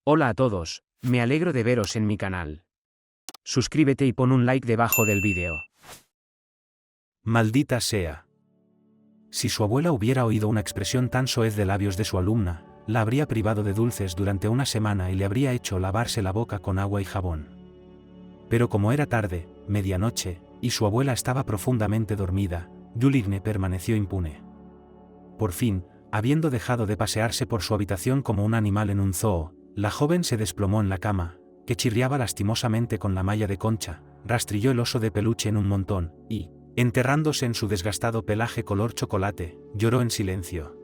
Hola a todos, me alegro de veros en mi canal. Suscríbete y pon un like debajo del vídeo. Maldita sea. Si su abuela hubiera oído una expresión tan soez de labios de su alumna, la habría privado de dulces durante una semana y le habría hecho lavarse la boca con agua y jabón. Pero como era tarde, medianoche, y su abuela estaba profundamente dormida, Juligne permaneció impune. Por fin, habiendo dejado de pasearse por su habitación como un animal en un zoo, la joven se desplomó en la cama, que chirriaba lastimosamente con la malla de concha, rastrilló el oso de peluche en un montón, y, enterrándose en su desgastado pelaje color chocolate, lloró en silencio.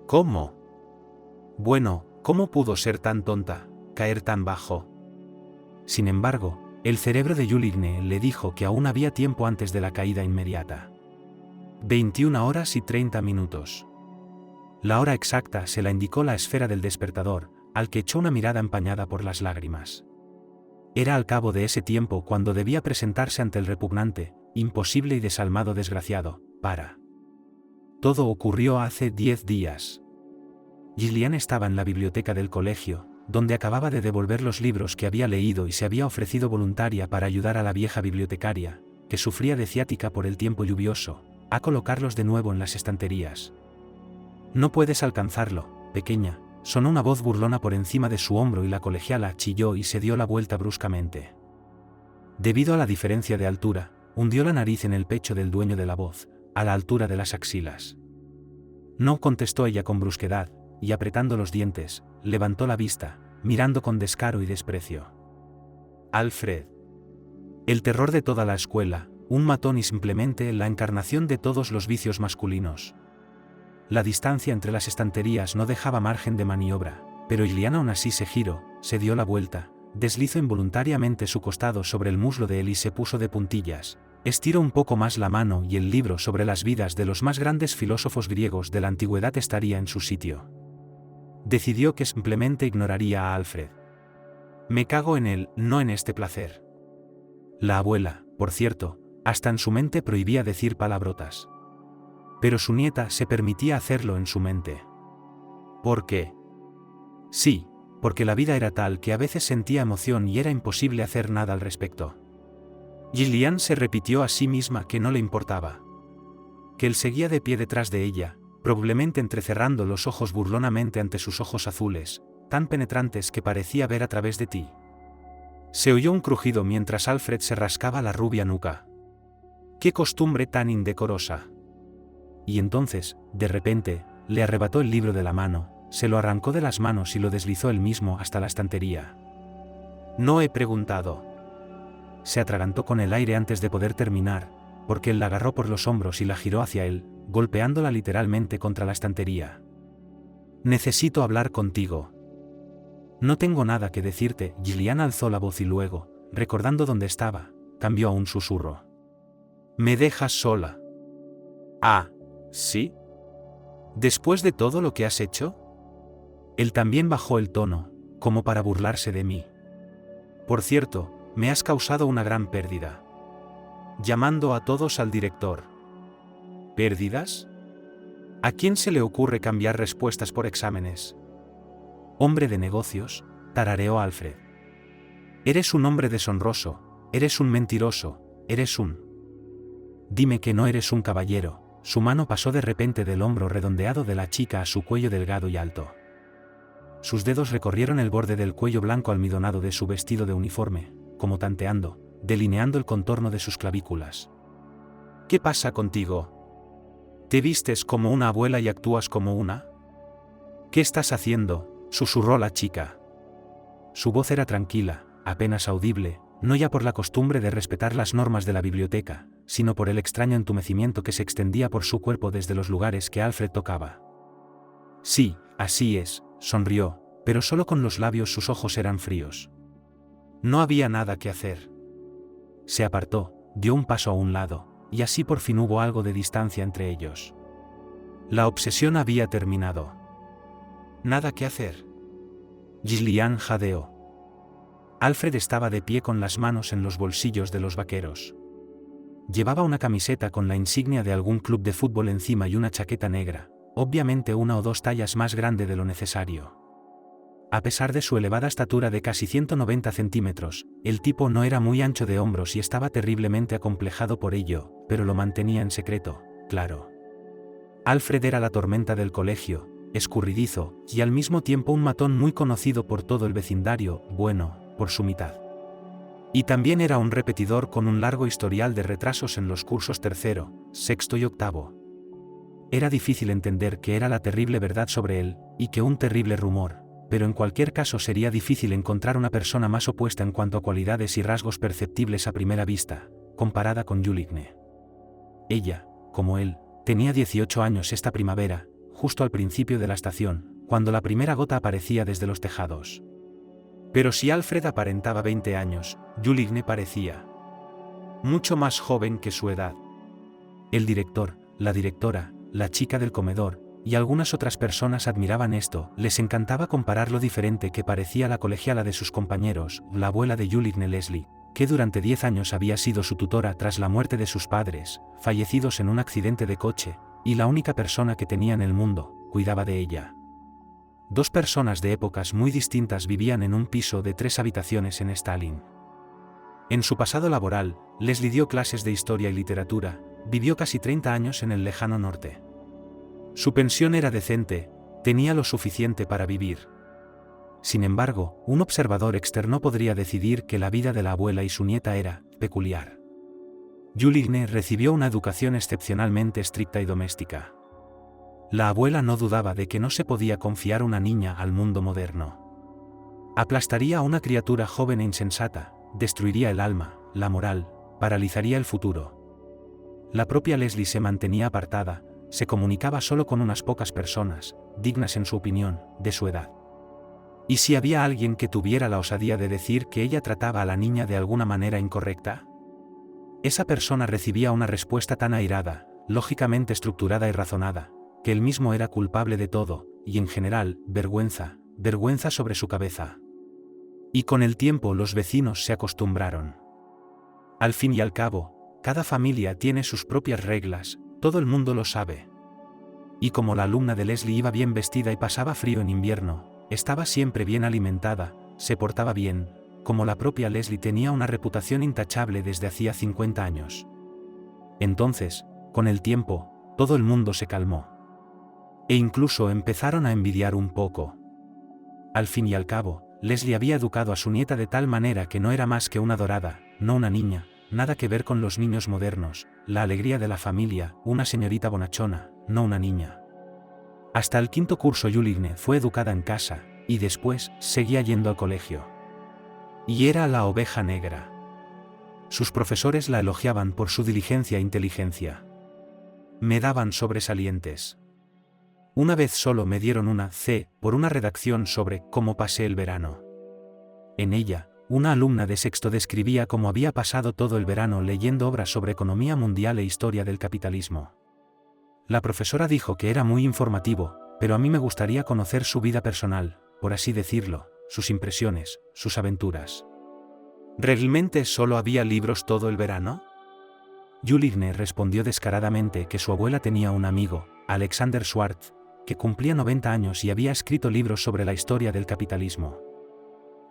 ¿Cómo? Bueno, ¿cómo pudo ser tan tonta, caer tan bajo? Sin embargo, el cerebro de Juligne le dijo que aún había tiempo antes de la caída inmediata. 21 horas y 30 minutos. La hora exacta se la indicó la esfera del despertador, al que echó una mirada empañada por las lágrimas. Era al cabo de ese tiempo cuando debía presentarse ante el repugnante, imposible y desalmado desgraciado, para. Todo ocurrió hace 10 días. Gillian estaba en la biblioteca del colegio, donde acababa de devolver los libros que había leído y se había ofrecido voluntaria para ayudar a la vieja bibliotecaria, que sufría de ciática por el tiempo lluvioso, a colocarlos de nuevo en las estanterías. No puedes alcanzarlo, pequeña, sonó una voz burlona por encima de su hombro y la colegiala chilló y se dio la vuelta bruscamente. Debido a la diferencia de altura, hundió la nariz en el pecho del dueño de la voz, a la altura de las axilas. No, contestó ella con brusquedad, y apretando los dientes, levantó la vista, mirando con descaro y desprecio. Alfred. El terror de toda la escuela, un matón y simplemente la encarnación de todos los vicios masculinos. La distancia entre las estanterías no dejaba margen de maniobra, pero Gillian aún así se giró, se dio la vuelta, deslizó involuntariamente su costado sobre el muslo de él y se puso de puntillas, estiró un poco más la mano y el libro sobre las vidas de los más grandes filósofos griegos de la antigüedad estaría en su sitio. Decidió que simplemente ignoraría a Alfred. Me cago en él, no en este placer. La abuela, por cierto, hasta en su mente prohibía decir palabrotas. Pero su nieta se permitía hacerlo en su mente. ¿Por qué? Sí, porque la vida era tal que a veces sentía emoción y era imposible hacer nada al respecto. Gillian se repitió a sí misma que no le importaba. Que él seguía de pie detrás de ella, probablemente entrecerrando los ojos burlonamente ante sus ojos azules, tan penetrantes que parecía ver a través de ti. Se oyó un crujido mientras Alfred se rascaba la rubia nuca. ¡Qué costumbre tan indecorosa! Y entonces, de repente, le arrebató el libro de la mano, se lo arrancó de las manos y lo deslizó él mismo hasta la estantería. No he preguntado. Se atragantó con el aire antes de poder terminar, porque él la agarró por los hombros y la giró hacia él, golpeándola literalmente contra la estantería. Necesito hablar contigo. No tengo nada que decirte. Gillian alzó la voz y luego, recordando dónde estaba, cambió a un susurro. ¿Me dejas sola? Ah, ¿sí? ¿Después de todo lo que has hecho? Él también bajó el tono, como para burlarse de mí. Por cierto, me has causado una gran pérdida. Llamando a todos al director. ¿Pérdidas? ¿A quién se le ocurre cambiar respuestas por exámenes? Hombre de negocios, tarareó Alfred. Eres un hombre deshonroso, eres un mentiroso, eres un... Dime que no eres un caballero. Su mano pasó de repente del hombro redondeado de la chica a su cuello delgado y alto. Sus dedos recorrieron el borde del cuello blanco almidonado de su vestido de uniforme, como tanteando, delineando el contorno de sus clavículas. ¿Qué pasa contigo? ¿Te vistes como una abuela y actúas como una? ¿Qué estás haciendo?, susurró la chica. Su voz era tranquila, apenas audible, no ya por la costumbre de respetar las normas de la biblioteca, sino por el extraño entumecimiento que se extendía por su cuerpo desde los lugares que Alfred tocaba. Sí, así es, sonrió, pero solo con los labios sus ojos eran fríos. No había nada que hacer. Se apartó, dio un paso a un lado, y así por fin hubo algo de distancia entre ellos. La obsesión había terminado. Nada que hacer. Gillian jadeó. Alfred estaba de pie con las manos en los bolsillos de los vaqueros. Llevaba una camiseta con la insignia de algún club de fútbol encima y una chaqueta negra, obviamente 1 o 2 tallas más grande de lo necesario. A pesar de su elevada estatura de casi 190 centímetros, el tipo no era muy ancho de hombros y estaba terriblemente acomplejado por ello, pero lo mantenía en secreto, claro. Alfred era la tormenta del colegio, escurridizo, y al mismo tiempo un matón muy conocido por todo el vecindario, bueno, por su mitad. Y también era un repetidor con un largo historial de retrasos en los cursos tercero, sexto y octavo. Era difícil entender qué era la terrible verdad sobre él, y que un terrible rumor, pero en cualquier caso sería difícil encontrar una persona más opuesta en cuanto a cualidades y rasgos perceptibles a primera vista, comparada con Juligne. Ella, como él, tenía 18 años esta primavera, justo al principio de la estación, cuando la primera gota aparecía desde los tejados. Pero si Alfred aparentaba 20 años, Juligne parecía mucho más joven que su edad. El director, la directora, la chica del comedor, y algunas otras personas admiraban esto, les encantaba comparar lo diferente que parecía la colegiala de sus compañeros, la abuela de Juligne, Leslie, que durante 10 años había sido su tutora tras la muerte de sus padres, fallecidos en un accidente de coche, y la única persona que tenía en el mundo, cuidaba de ella. Dos personas de épocas muy distintas vivían en un piso de 3 habitaciones en Stalin. En su pasado laboral, Leslie dio clases de historia y literatura, vivió casi 30 años en el lejano norte. Su pensión era decente, tenía lo suficiente para vivir. Sin embargo, un observador externo podría decidir que la vida de la abuela y su nieta era peculiar. Juligne recibió una educación excepcionalmente estricta y doméstica. La abuela no dudaba de que no se podía confiar una niña al mundo moderno. Aplastaría a una criatura joven e insensata, destruiría el alma, la moral, paralizaría el futuro. La propia Leslie se mantenía apartada, se comunicaba solo con unas pocas personas, dignas en su opinión, de su edad. ¿Y si había alguien que tuviera la osadía de decir que ella trataba a la niña de alguna manera incorrecta? Esa persona recibía una respuesta tan airada, lógicamente estructurada y razonada, que él mismo era culpable de todo, y en general, vergüenza sobre su cabeza. Y con el tiempo los vecinos se acostumbraron. Al fin y al cabo, cada familia tiene sus propias reglas, todo el mundo lo sabe. Y como la alumna de Leslie iba bien vestida y pasaba frío en invierno, estaba siempre bien alimentada, se portaba bien, como la propia Leslie tenía una reputación intachable desde hacía 50 años. Entonces, con el tiempo, todo el mundo se calmó. E incluso empezaron a envidiar un poco. Al fin y al cabo, Leslie había educado a su nieta de tal manera que no era más que una dorada, no una niña, nada que ver con los niños modernos, la alegría de la familia, una señorita bonachona, no una niña. Hasta el 5º curso Juligne fue educada en casa, y después seguía yendo al colegio. Y era la oveja negra. Sus profesores la elogiaban por su diligencia e inteligencia. Me daban sobresalientes. Una vez solo me dieron una C por una redacción sobre cómo pasé el verano. En ella, una alumna de sexto describía cómo había pasado todo el verano leyendo obras sobre economía mundial e historia del capitalismo. La profesora dijo que era muy informativo, pero a mí me gustaría conocer su vida personal, por así decirlo, sus impresiones, sus aventuras. ¿Realmente solo había libros todo el verano? Juligne respondió descaradamente que su abuela tenía un amigo, Alexander Schwartz, que cumplía 90 años y había escrito libros sobre la historia del capitalismo.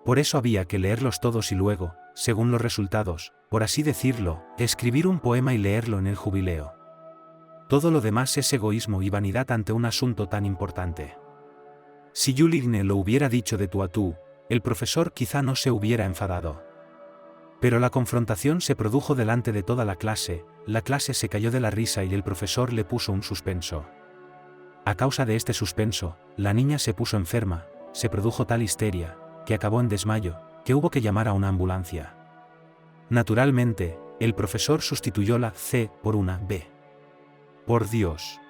Por eso había que leerlos todos y luego, según los resultados, por así decirlo, escribir un poema y leerlo en el jubileo. Todo lo demás es egoísmo y vanidad ante un asunto tan importante. Si Juligne lo hubiera dicho de tú a tú, el profesor quizá no se hubiera enfadado. Pero la confrontación se produjo delante de toda la clase se cayó de la risa y el profesor le puso un suspenso. A causa de este suspenso, la niña se puso enferma, se produjo tal histeria, que acabó en desmayo, que hubo que llamar a una ambulancia. Naturalmente, el profesor sustituyó la C por una B. Por Dios.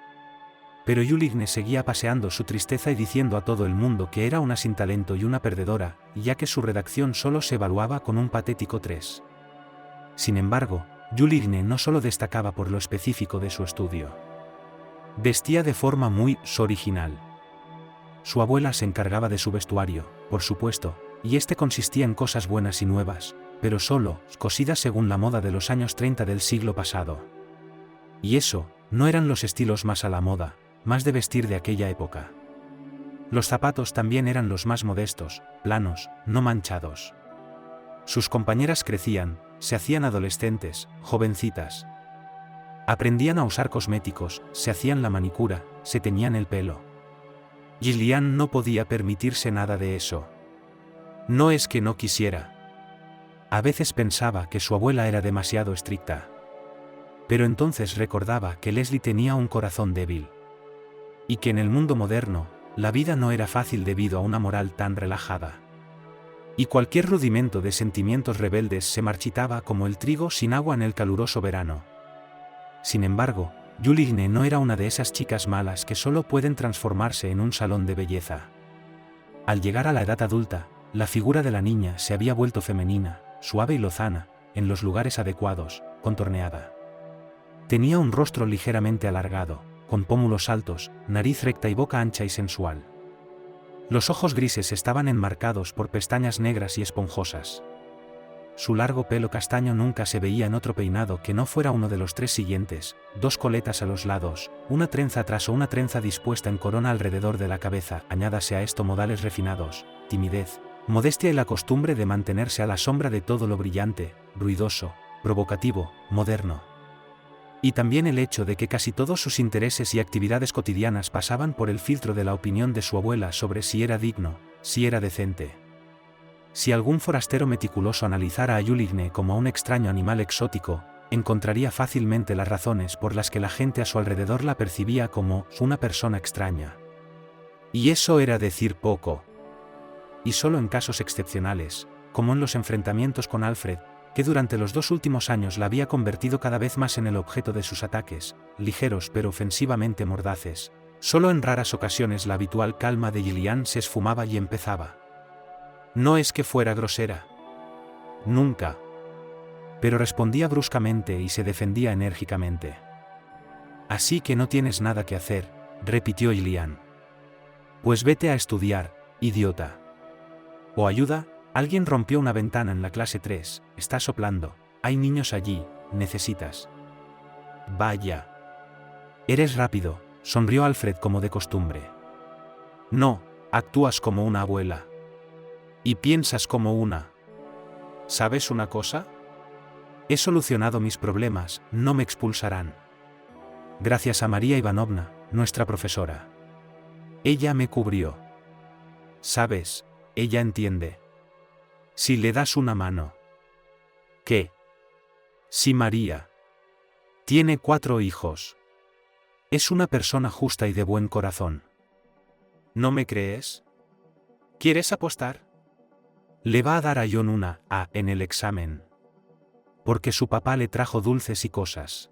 Pero Juligne seguía paseando su tristeza y diciendo a todo el mundo que era una sin talento y una perdedora, ya que su redacción solo se evaluaba con un patético 3. Sin embargo, Juligne no solo destacaba por lo específico de su estudio. Vestía de forma muy original. Su abuela se encargaba de su vestuario, por supuesto, y este consistía en cosas buenas y nuevas, pero solo cosidas según la moda de los años 30 del siglo pasado. Y eso, no eran los estilos más a la moda, más de vestir de aquella época. Los zapatos también eran los más modestos, planos, no manchados. Sus compañeras crecían, se hacían adolescentes, jovencitas. Aprendían a usar cosméticos, se hacían la manicura, se teñían el pelo. Gillian no podía permitirse nada de eso. No es que no quisiera. A veces pensaba que su abuela era demasiado estricta. Pero entonces recordaba que Leslie tenía un corazón débil. Y que en el mundo moderno, la vida no era fácil debido a una moral tan relajada. Y cualquier rudimento de sentimientos rebeldes se marchitaba como el trigo sin agua en el caluroso verano. Sin embargo, Juligne no era una de esas chicas malas que solo pueden transformarse en un salón de belleza. Al llegar a la edad adulta, la figura de la niña se había vuelto femenina, suave y lozana, en los lugares adecuados, contorneada. Tenía un rostro ligeramente alargado, con pómulos altos, nariz recta y boca ancha y sensual. Los ojos grises estaban enmarcados por pestañas negras y esponjosas. Su largo pelo castaño nunca se veía en otro peinado que no fuera uno de los tres siguientes: dos coletas a los lados, una trenza atrás o una trenza dispuesta en corona alrededor de la cabeza. Añádase a esto modales refinados, timidez, modestia y la costumbre de mantenerse a la sombra de todo lo brillante, ruidoso, provocativo, moderno. Y también el hecho de que casi todos sus intereses y actividades cotidianas pasaban por el filtro de la opinión de su abuela sobre si era digno, si era decente. Si algún forastero meticuloso analizara a Juligne como a un extraño animal exótico, encontraría fácilmente las razones por las que la gente a su alrededor la percibía como una persona extraña. Y eso era decir poco. Y solo en casos excepcionales, como en los enfrentamientos con Alfred, que durante los 2 últimos años la había convertido cada vez más en el objeto de sus ataques, ligeros pero ofensivamente mordaces, solo en raras ocasiones la habitual calma de Gillian se esfumaba y empezaba. No es que fuera grosera. Nunca. Pero respondía bruscamente y se defendía enérgicamente. Así que no tienes nada que hacer, repitió Gillian. Pues vete a estudiar, idiota. O ayuda. Alguien rompió una ventana en la clase 3, está soplando, hay niños allí, necesitas. Vaya. Eres rápido, sonrió Alfred como de costumbre. No, actúas como una abuela. Y piensas como una. ¿Sabes una cosa? He solucionado mis problemas, no me expulsarán. Gracias a María Ivanovna, nuestra profesora. Ella me cubrió. ¿Sabes? Ella entiende. Si le das una mano. ¿Qué? Sí, María. Tiene 4 hijos. Es una persona justa y de buen corazón. ¿No me crees? ¿Quieres apostar? Le va a dar a John una A en el examen. Porque su papá le trajo dulces y cosas.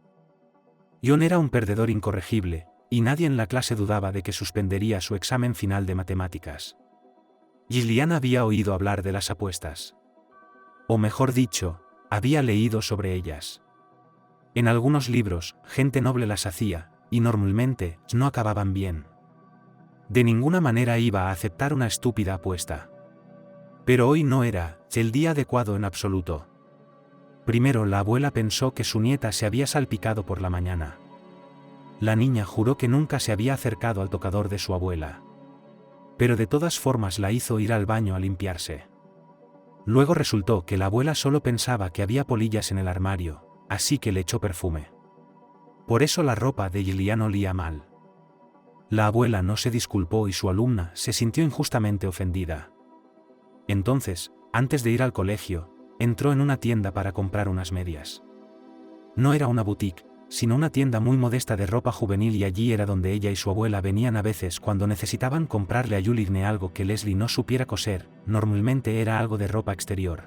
John era un perdedor incorregible, y nadie en la clase dudaba de que suspendería su examen final de matemáticas. Gillian había oído hablar de las apuestas. O mejor dicho, había leído sobre ellas. En algunos libros, gente noble las hacía, y normalmente no acababan bien. De ninguna manera iba a aceptar una estúpida apuesta. Pero hoy no era el día adecuado en absoluto. Primero la abuela pensó que su nieta se había salpicado por la mañana. La niña juró que nunca se había acercado al tocador de su abuela. Pero de todas formas la hizo ir al baño a limpiarse. Luego resultó que la abuela solo pensaba que había polillas en el armario, así que le echó perfume. Por eso la ropa de Gillian olía mal. La abuela no se disculpó y su alumna se sintió injustamente ofendida. Entonces, antes de ir al colegio, entró en una tienda para comprar unas medias. No era una boutique, sino una tienda muy modesta de ropa juvenil, y allí era donde ella y su abuela venían a veces cuando necesitaban comprarle a Juligne algo que Leslie no supiera coser. Normalmente era algo de ropa exterior.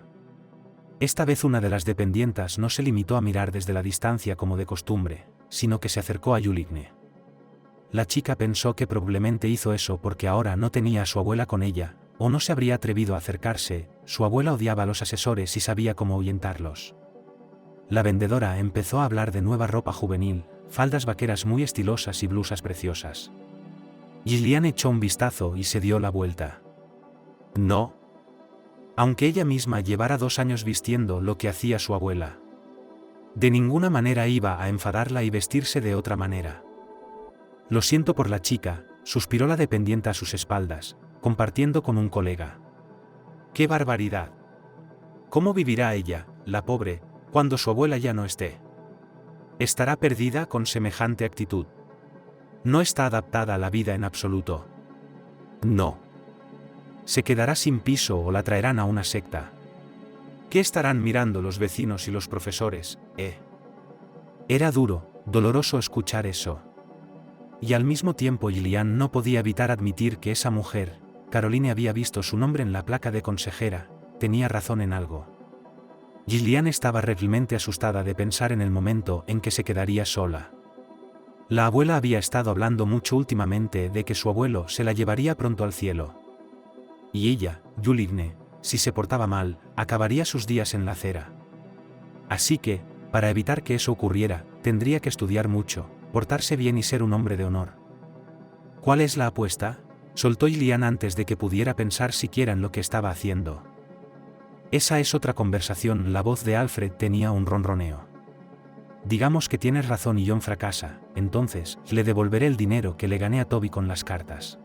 Esta vez una de las dependientas no se limitó a mirar desde la distancia como de costumbre, sino que se acercó a Juligne. La chica pensó que probablemente hizo eso porque ahora no tenía a su abuela con ella, o no se habría atrevido a acercarse. Su abuela odiaba a los asesores y sabía cómo ahuyentarlos. La vendedora empezó a hablar de nueva ropa juvenil, faldas vaqueras muy estilosas y blusas preciosas. Gillian echó un vistazo y se dio la vuelta. No. Aunque ella misma llevara 2 años vistiendo lo que hacía su abuela. De ninguna manera iba a enfadarla y vestirse de otra manera. Lo siento por la chica, suspiró la dependienta a sus espaldas, compartiendo con un colega. ¡Qué barbaridad! ¿Cómo vivirá ella, la pobre, cuando su abuela ya no esté? ¿Estará perdida con semejante actitud? No está adaptada a la vida en absoluto. No. ¿Se quedará sin piso o la traerán a una secta? ¿Qué estarán mirando los vecinos y los profesores, Era duro, doloroso escuchar eso. Y al mismo tiempo Gillian no podía evitar admitir que esa mujer, Caroline había visto su nombre en la placa de consejera, tenía razón en algo. Gillian estaba realmente asustada de pensar en el momento en que se quedaría sola. La abuela había estado hablando mucho últimamente de que su abuelo se la llevaría pronto al cielo. Y ella, Juligne, si se portaba mal, acabaría sus días en la acera. Así que, para evitar que eso ocurriera, tendría que estudiar mucho, portarse bien y ser un hombre de honor. ¿Cuál es la apuesta?, soltó Gillian antes de que pudiera pensar siquiera en lo que estaba haciendo. Esa es otra conversación. La voz de Alfred tenía un ronroneo. Digamos que tienes razón y John fracasa, entonces, le devolveré el dinero que le gané a Toby con las cartas.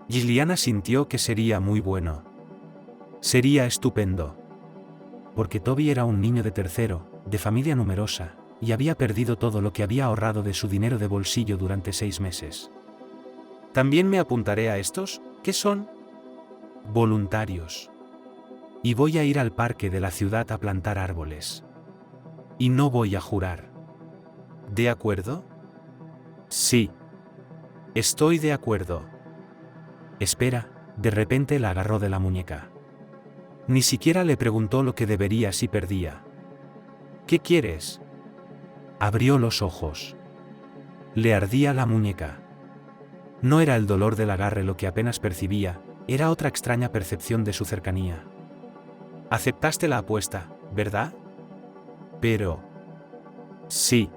Gillian sintió que sería muy bueno. Sería estupendo. Porque Toby era un niño de tercero, de familia numerosa, y había perdido todo lo que había ahorrado de su dinero de bolsillo durante 6 meses. ¿También me apuntaré a estos? ¿Qué son? Voluntarios. Y voy a ir al parque de la ciudad a plantar árboles. Y no voy a jurar. ¿De acuerdo? Sí. Estoy de acuerdo. Espera, de repente la agarró de la muñeca. Ni siquiera le preguntó lo que debería si perdía. ¿Qué quieres? Abrió los ojos. Le ardía la muñeca. No era el dolor del agarre lo que apenas percibía, era otra extraña percepción de su cercanía. Aceptaste la apuesta, ¿verdad? Pero... Sí.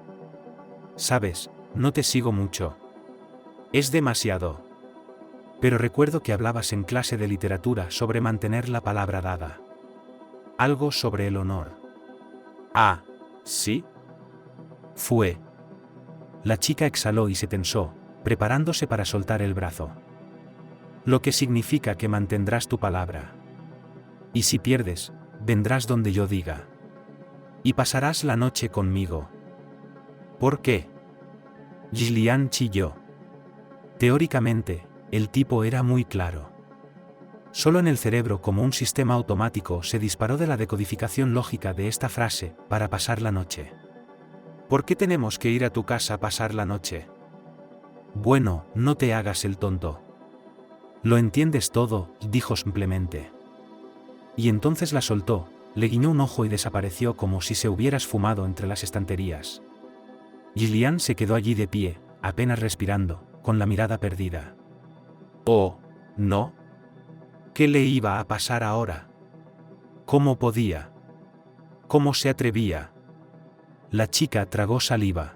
Sabes, no te sigo mucho. Es demasiado. Pero recuerdo que hablabas en clase de literatura sobre mantener la palabra dada. Algo sobre el honor. Ah, ¿sí? Fue. La chica exhaló y se tensó, preparándose para soltar el brazo. Lo que significa que mantendrás tu palabra. Y si pierdes, vendrás donde yo diga. Y pasarás la noche conmigo. ¿Por qué? Gillian chilló. Teóricamente, el tipo era muy claro. Solo en el cerebro, como un sistema automático, se disparó de la decodificación lógica de esta frase, para pasar la noche. ¿Por qué tenemos que ir a tu casa a pasar la noche? Bueno, no te hagas el tonto. Lo entiendes todo, dijo simplemente. Y entonces la soltó, le guiñó un ojo y desapareció como si se hubiera esfumado entre las estanterías. Gillian se quedó allí de pie, apenas respirando, con la mirada perdida. Oh, ¿no? ¿Qué le iba a pasar ahora? ¿Cómo podía? ¿Cómo se atrevía? La chica tragó saliva.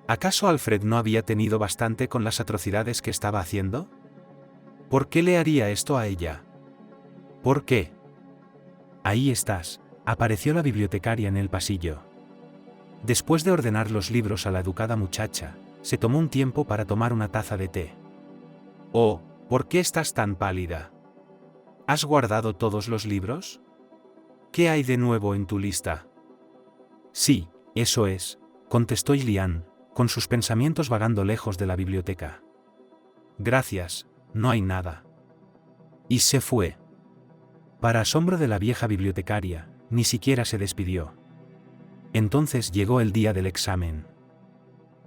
¿Acaso Alfred no había tenido bastante con las atrocidades que estaba haciendo? ¿Por qué le haría esto a ella? ¿Por qué? Ahí estás, apareció la bibliotecaria en el pasillo. Después de ordenar los libros a la educada muchacha, se tomó un tiempo para tomar una taza de té. Oh, ¿por qué estás tan pálida? ¿Has guardado todos los libros? ¿Qué hay de nuevo en tu lista? Sí, eso es, contestó Gillian, con sus pensamientos vagando lejos de la biblioteca. Gracias, no hay nada. Y se fue. Para asombro de la vieja bibliotecaria, ni siquiera se despidió. Entonces llegó el día del examen.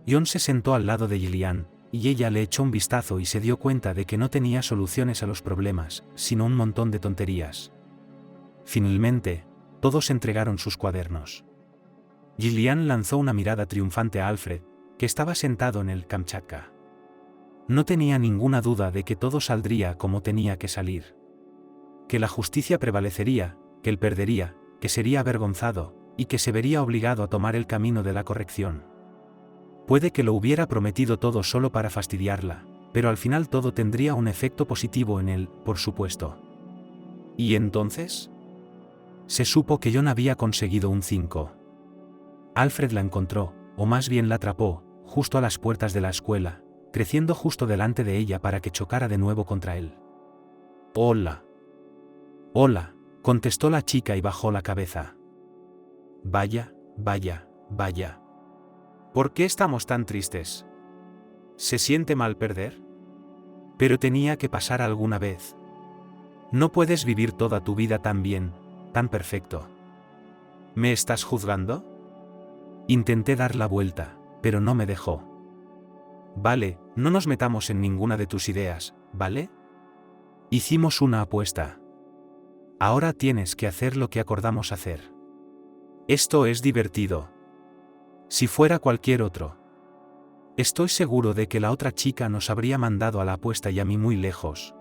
John se sentó al lado de Gillian, y ella le echó un vistazo y se dio cuenta de que no tenía soluciones a los problemas, sino un montón de tonterías. Finalmente, todos entregaron sus cuadernos. Gillian lanzó una mirada triunfante a Alfred, que estaba sentado en el Kamchatka. No tenía ninguna duda de que todo saldría como tenía que salir. Que la justicia prevalecería, que él perdería, que sería avergonzado, y que se vería obligado a tomar el camino de la corrección. Puede que lo hubiera prometido todo solo para fastidiarla, pero al final todo tendría un efecto positivo en él, por supuesto. ¿Y entonces? Se supo que John había conseguido un 5. Alfred la encontró, o más bien la atrapó, justo a las puertas de la escuela, creciendo justo delante de ella para que chocara de nuevo contra él. «Hola». «Hola», contestó la chica y bajó la cabeza. «Vaya, vaya, vaya. ¿Por qué estamos tan tristes? ¿Se siente mal perder? Pero tenía que pasar alguna vez. No puedes vivir toda tu vida tan bien, tan perfecto. ¿Me estás juzgando?». Intenté dar la vuelta, pero no me dejó. «Vale, no nos metamos en ninguna de tus ideas, ¿vale? Hicimos una apuesta. Ahora tienes que hacer lo que acordamos hacer. Esto es divertido. Si fuera cualquier otro. Estoy seguro de que la otra chica nos habría mandado a la apuesta y a mí muy lejos.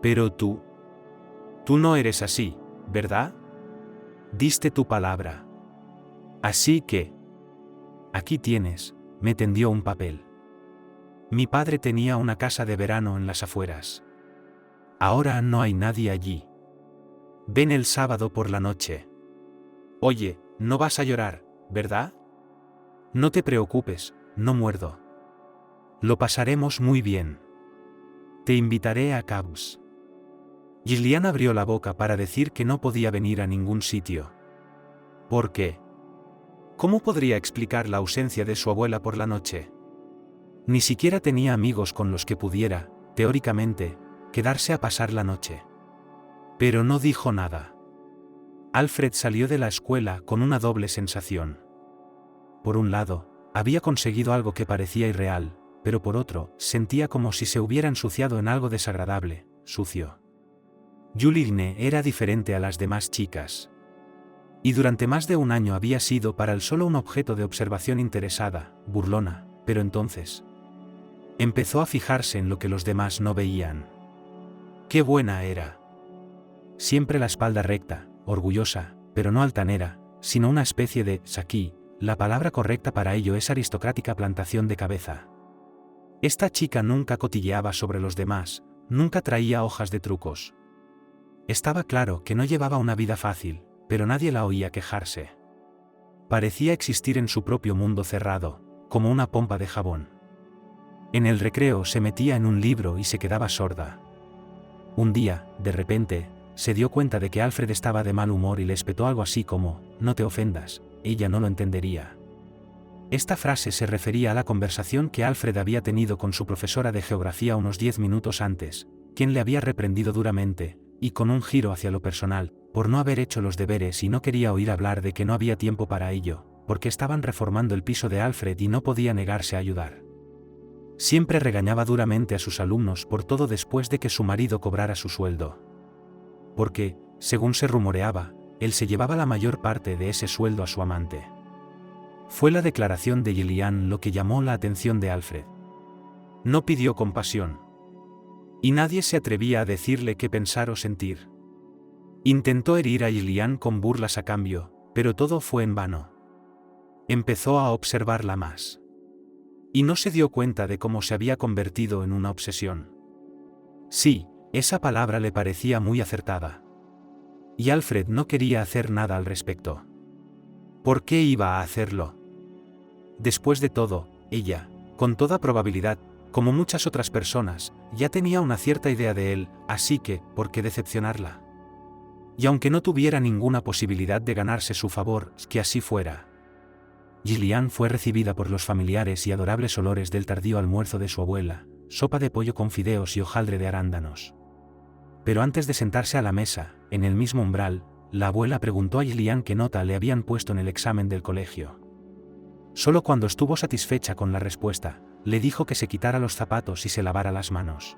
Pero tú no eres así, ¿verdad? Diste tu palabra. Así que, aquí tienes», me tendió un papel. «Mi padre tenía una casa de verano en las afueras. Ahora no hay nadie allí. Ven el sábado por la noche. Oye, no vas a llorar, ¿verdad? No te preocupes, no muerdo. Lo pasaremos muy bien. Te invitaré a Cabs». Gillian abrió la boca para decir que no podía venir a ningún sitio. ¿Por qué? ¿Cómo podría explicar la ausencia de su abuela por la noche? Ni siquiera tenía amigos con los que pudiera, teóricamente, quedarse a pasar la noche. Pero no dijo nada. Alfred salió de la escuela con una doble sensación. Por un lado, había conseguido algo que parecía irreal, pero por otro, sentía como si se hubiera ensuciado en algo desagradable, sucio. Julie era diferente a las demás chicas. Y durante más de un año había sido para él solo un objeto de observación interesada, burlona, pero entonces empezó a fijarse en lo que los demás no veían. ¡Qué buena era! Siempre la espalda recta, orgullosa, pero no altanera, sino una especie de saquí, la palabra correcta para ello es aristocrática plantación de cabeza. Esta chica nunca cotilleaba sobre los demás, nunca traía hojas de trucos. Estaba claro que no llevaba una vida fácil, pero nadie la oía quejarse. Parecía existir en su propio mundo cerrado, como una pompa de jabón. En el recreo se metía en un libro y se quedaba sorda. Un día, de repente, se dio cuenta de que Alfred estaba de mal humor y le espetó algo así como, «No te ofendas», ella no lo entendería. Esta frase se refería a la conversación que Alfred había tenido con su profesora de geografía unos 10 minutos antes, quien le había reprendido duramente, y con un giro hacia lo personal, por no haber hecho los deberes y no quería oír hablar de que no había tiempo para ello, porque estaban reformando el piso de Alfred y no podía negarse a ayudar. Siempre regañaba duramente a sus alumnos por todo después de que su marido cobrara su sueldo. Porque, según se rumoreaba, él se llevaba la mayor parte de ese sueldo a su amante. Fue la declaración de Gillian lo que llamó la atención de Alfred. No pidió compasión. Y nadie se atrevía a decirle qué pensar o sentir. Intentó herir a Gillian con burlas a cambio, pero todo fue en vano. Empezó a observarla más. Y no se dio cuenta de cómo se había convertido en una obsesión. Sí, esa palabra le parecía muy acertada. Y Alfred no quería hacer nada al respecto. ¿Por qué iba a hacerlo? Después de todo, ella, con toda probabilidad, como muchas otras personas, ya tenía una cierta idea de él, así que, ¿por qué decepcionarla? Y aunque no tuviera ninguna posibilidad de ganarse su favor, que así fuera. Gillian fue recibida por los familiares y adorables olores del tardío almuerzo de su abuela, sopa de pollo con fideos y hojaldre de arándanos. Pero antes de sentarse a la mesa, en el mismo umbral, la abuela preguntó a Gillian qué nota le habían puesto en el examen del colegio. Solo cuando estuvo satisfecha con la respuesta, le dijo que se quitara los zapatos y se lavara las manos.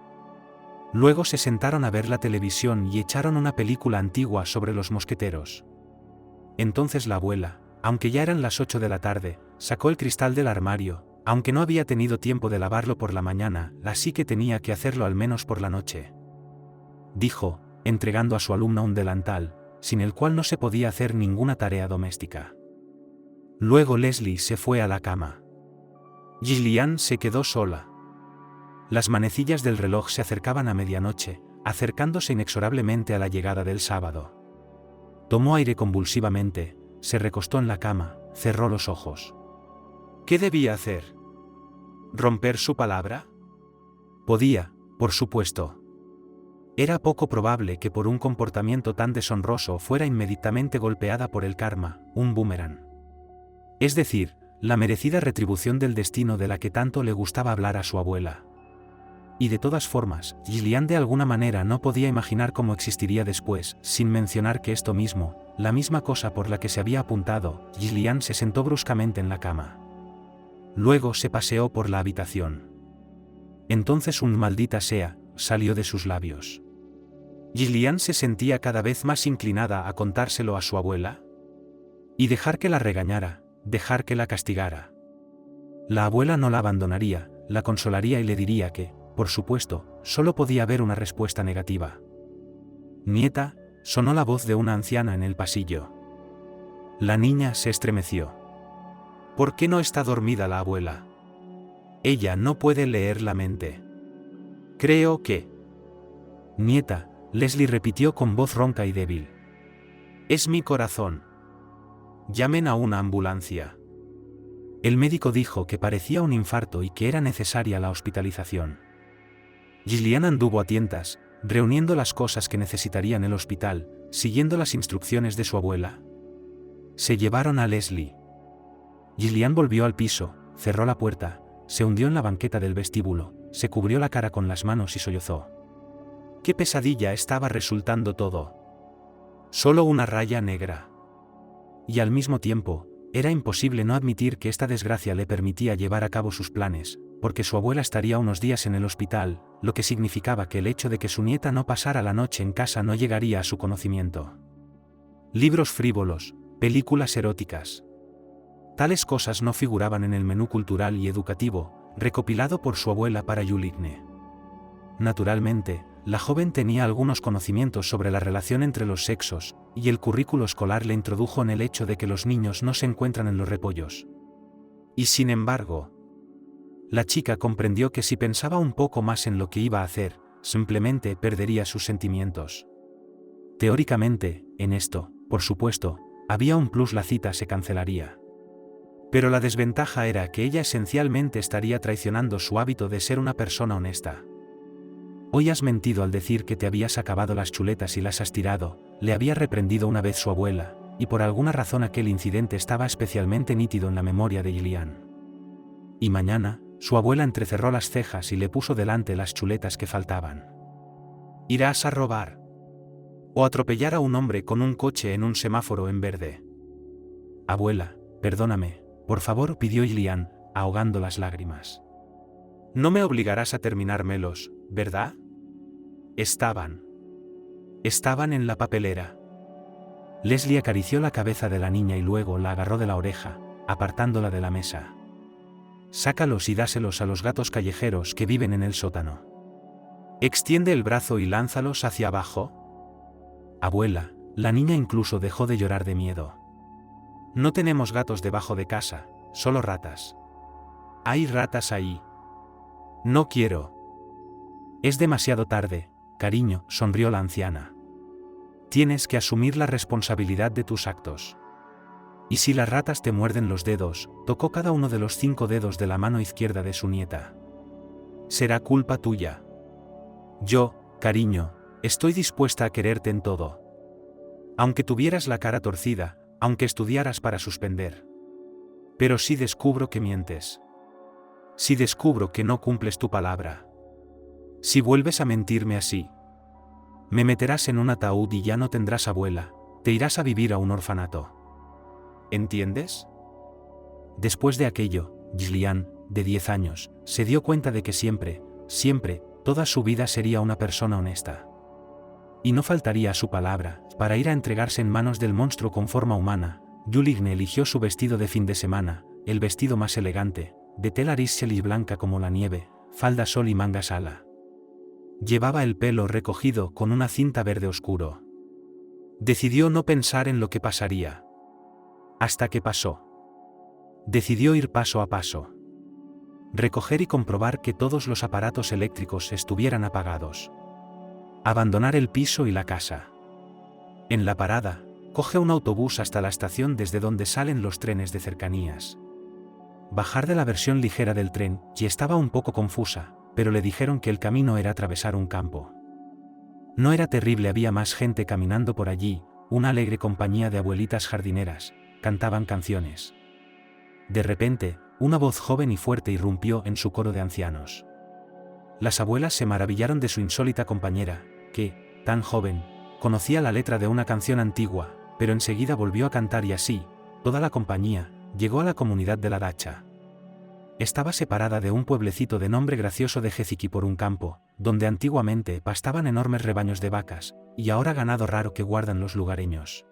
Luego se sentaron a ver la televisión y echaron una película antigua sobre los mosqueteros. Entonces la abuela, aunque ya eran las 8 de la tarde, sacó el cristal del armario, aunque no había tenido tiempo de lavarlo por la mañana, así que tenía que hacerlo al menos por la noche. Dijo, entregando a su alumna un delantal, sin el cual no se podía hacer ninguna tarea doméstica. Luego Leslie se fue a la cama. Gillian se quedó sola. Las manecillas del reloj se acercaban a medianoche, acercándose inexorablemente a la llegada del sábado. Tomó aire convulsivamente, se recostó en la cama, cerró los ojos. ¿Qué debía hacer? ¿Romper su palabra? Podía, por supuesto. Era poco probable que por un comportamiento tan deshonroso fuera inmediatamente golpeada por el karma, un boomerang. Es decir, la merecida retribución del destino de la que tanto le gustaba hablar a su abuela. Y de todas formas, Gillian de alguna manera no podía imaginar cómo existiría después, sin mencionar que esto mismo, la misma cosa por la que se había apuntado. Gillian se sentó bruscamente en la cama. Luego se paseó por la habitación. Entonces un maldita sea salió de sus labios. Gillian se sentía cada vez más inclinada a contárselo a su abuela. Y dejar que la regañara, dejar que la castigara. La abuela no la abandonaría, la consolaría y le diría que, por supuesto, solo podía haber una respuesta negativa. Nieta, sonó la voz de una anciana en el pasillo. La niña se estremeció. ¿Por qué no está dormida la abuela? Ella no puede leer la mente. Creo que... Nieta, Leslie repitió con voz ronca y débil. Es mi corazón. Llamen a una ambulancia. El médico dijo que parecía un infarto y que era necesaria la hospitalización. Gillian anduvo a tientas, reuniendo las cosas que necesitaría en el hospital, siguiendo las instrucciones de su abuela. Se llevaron a Leslie. Gillian volvió al piso, cerró la puerta, se hundió en la banqueta del vestíbulo, se cubrió la cara con las manos y sollozó. ¡Qué pesadilla estaba resultando todo! Solo una raya negra. Y al mismo tiempo, era imposible no admitir que esta desgracia le permitía llevar a cabo sus planes, porque su abuela estaría unos días en el hospital, lo que significaba que el hecho de que su nieta no pasara la noche en casa no llegaría a su conocimiento. Libros frívolos, películas eróticas. Tales cosas no figuraban en el menú cultural y educativo, recopilado por su abuela para Juligne. Naturalmente, la joven tenía algunos conocimientos sobre la relación entre los sexos, y el currículo escolar le introdujo en el hecho de que los niños no se encuentran en los repollos. Y sin embargo, la chica comprendió que si pensaba un poco más en lo que iba a hacer, simplemente perdería sus sentimientos. Teóricamente, en esto, por supuesto, había un plus: la cita se cancelaría. Pero la desventaja era que ella esencialmente estaría traicionando su hábito de ser una persona honesta. Hoy has mentido al decir que te habías acabado las chuletas y las has tirado, le había reprendido una vez su abuela, y por alguna razón aquel incidente estaba especialmente nítido en la memoria de Gillian. Y mañana, su abuela entrecerró las cejas y le puso delante las chuletas que faltaban. ¿Irás a robar? ¿O atropellar a un hombre con un coche en un semáforo en verde? Abuela, perdóname, por favor, pidió Gillian, ahogando las lágrimas. No me obligarás a terminármelos, ¿verdad? Estaban en la papelera. Leslie acarició la cabeza de la niña y luego la agarró de la oreja, apartándola de la mesa. Sácalos y dáselos a los gatos callejeros que viven en el sótano. Extiende el brazo y lánzalos hacia abajo. Abuela, la niña incluso dejó de llorar de miedo. No tenemos gatos debajo de casa, solo ratas. Hay ratas ahí. No quiero. Es demasiado tarde, cariño, sonrió la anciana. Tienes que asumir la responsabilidad de tus actos. Y si las ratas te muerden los dedos, tocó cada uno de los 5 dedos de la mano izquierda de su nieta. Será culpa tuya. Yo, cariño, estoy dispuesta a quererte en todo. Aunque tuvieras la cara torcida, aunque estudiaras para suspender. Pero si descubro que mientes. Si descubro que no cumples tu palabra. Si vuelves a mentirme así. Me meterás en un ataúd y ya no tendrás abuela, te irás a vivir a un orfanato. ¿Entiendes? Después de aquello, Gillian, de 10 años, se dio cuenta de que siempre, toda su vida sería una persona honesta. Y no faltaría a su palabra, para ir a entregarse en manos del monstruo con forma humana. Juligne eligió su vestido de fin de semana, el vestido más elegante, de tela gris y blanca como la nieve, falda sol y mangas ala. Llevaba el pelo recogido con una cinta verde oscuro. Decidió no pensar en lo que pasaría. Hasta que pasó. Decidió ir paso a paso. Recoger y comprobar que todos los aparatos eléctricos estuvieran apagados. Abandonar el piso y la casa. En la parada, coge un autobús hasta la estación desde donde salen los trenes de cercanías. bajar de la versión ligera del tren y estaba un poco confusa, pero le dijeron que el camino era atravesar un campo. No era terrible, había más gente caminando por allí, una alegre compañía de abuelitas jardineras, cantaban canciones. De repente, una voz joven y fuerte irrumpió en su coro de ancianos. Las abuelas se maravillaron de su insólita compañera, que, tan joven, conocía la letra de una canción antigua, pero enseguida volvió a cantar y así, toda la compañía, llegó a la comunidad de la dacha. Estaba separada de un pueblecito de nombre gracioso de Jeziki por un campo, donde antiguamente pastaban enormes rebaños de vacas, y ahora ganado raro que guardan los lugareños.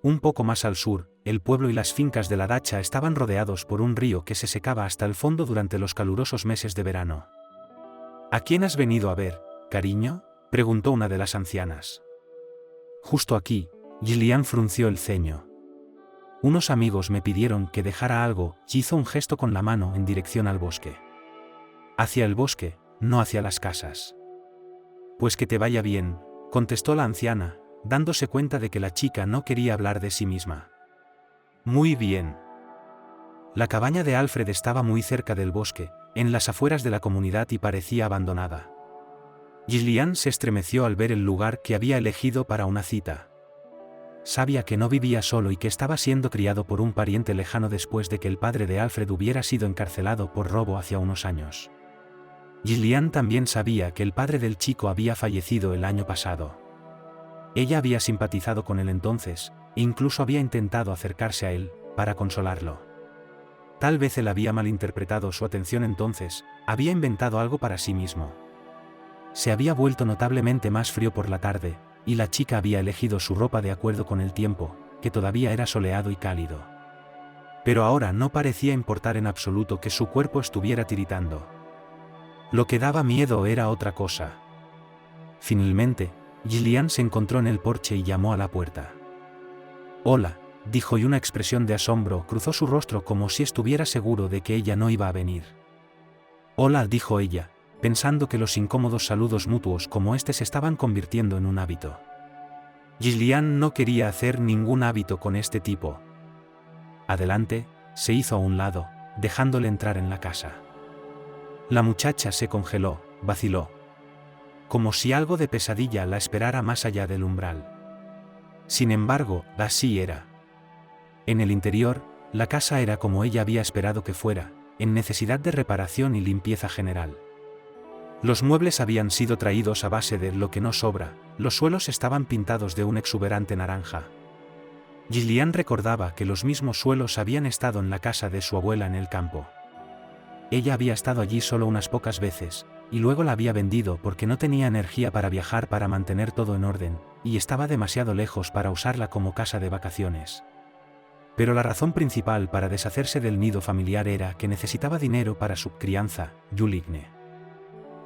Un poco más al sur, el pueblo y las fincas de la dacha estaban rodeados por un río que se secaba hasta el fondo durante los calurosos meses de verano. ¿A quién has venido a ver, cariño?, preguntó una de las ancianas. Justo aquí, Gillian frunció el ceño. Unos amigos me pidieron que dejara algo y hizo un gesto con la mano en dirección al bosque. Hacia el bosque, no hacia las casas. Pues que te vaya bien, contestó la anciana, dándose cuenta de que la chica no quería hablar de sí misma. Muy bien. La cabaña de Alfred estaba muy cerca del bosque, en las afueras de la comunidad y parecía abandonada. Gillian se estremeció al ver el lugar que había elegido para una cita. Sabía que no vivía solo y que estaba siendo criado por un pariente lejano después de que el padre de Alfred hubiera sido encarcelado por robo hace unos años. Gillian también sabía que el padre del chico había fallecido el año pasado. Ella había simpatizado con él entonces, e incluso había intentado acercarse a él, para consolarlo. Tal vez él había malinterpretado su atención entonces, había inventado algo para sí mismo. Se había vuelto notablemente más frío por la tarde, y la chica había elegido su ropa de acuerdo con el tiempo, que todavía era soleado y cálido. Pero ahora no parecía importar en absoluto que su cuerpo estuviera tiritando. Lo que daba miedo era otra cosa. Finalmente, Gillian se encontró en el porche y llamó a la puerta. «Hola», dijo, y una expresión de asombro cruzó su rostro como si estuviera seguro de que ella no iba a venir. «Hola», dijo ella, pensando que los incómodos saludos mutuos como este se estaban convirtiendo en un hábito. Gillian no quería hacer ningún hábito con este tipo. Adelante, se hizo a un lado, dejándole entrar en la casa. La muchacha se congeló, vaciló. Como si algo de pesadilla la esperara más allá del umbral. Sin embargo, así era. En el interior, la casa era como ella había esperado que fuera, en necesidad de reparación y limpieza general. Los muebles habían sido traídos a base de lo que no sobra, los suelos estaban pintados de un exuberante naranja. Gillian recordaba que los mismos suelos habían estado en la casa de su abuela en el campo. Ella había estado allí solo unas pocas veces, y luego la había vendido porque no tenía energía para viajar para mantener todo en orden, y estaba demasiado lejos para usarla como casa de vacaciones. Pero la razón principal para deshacerse del nido familiar era que necesitaba dinero para su crianza, Juligne.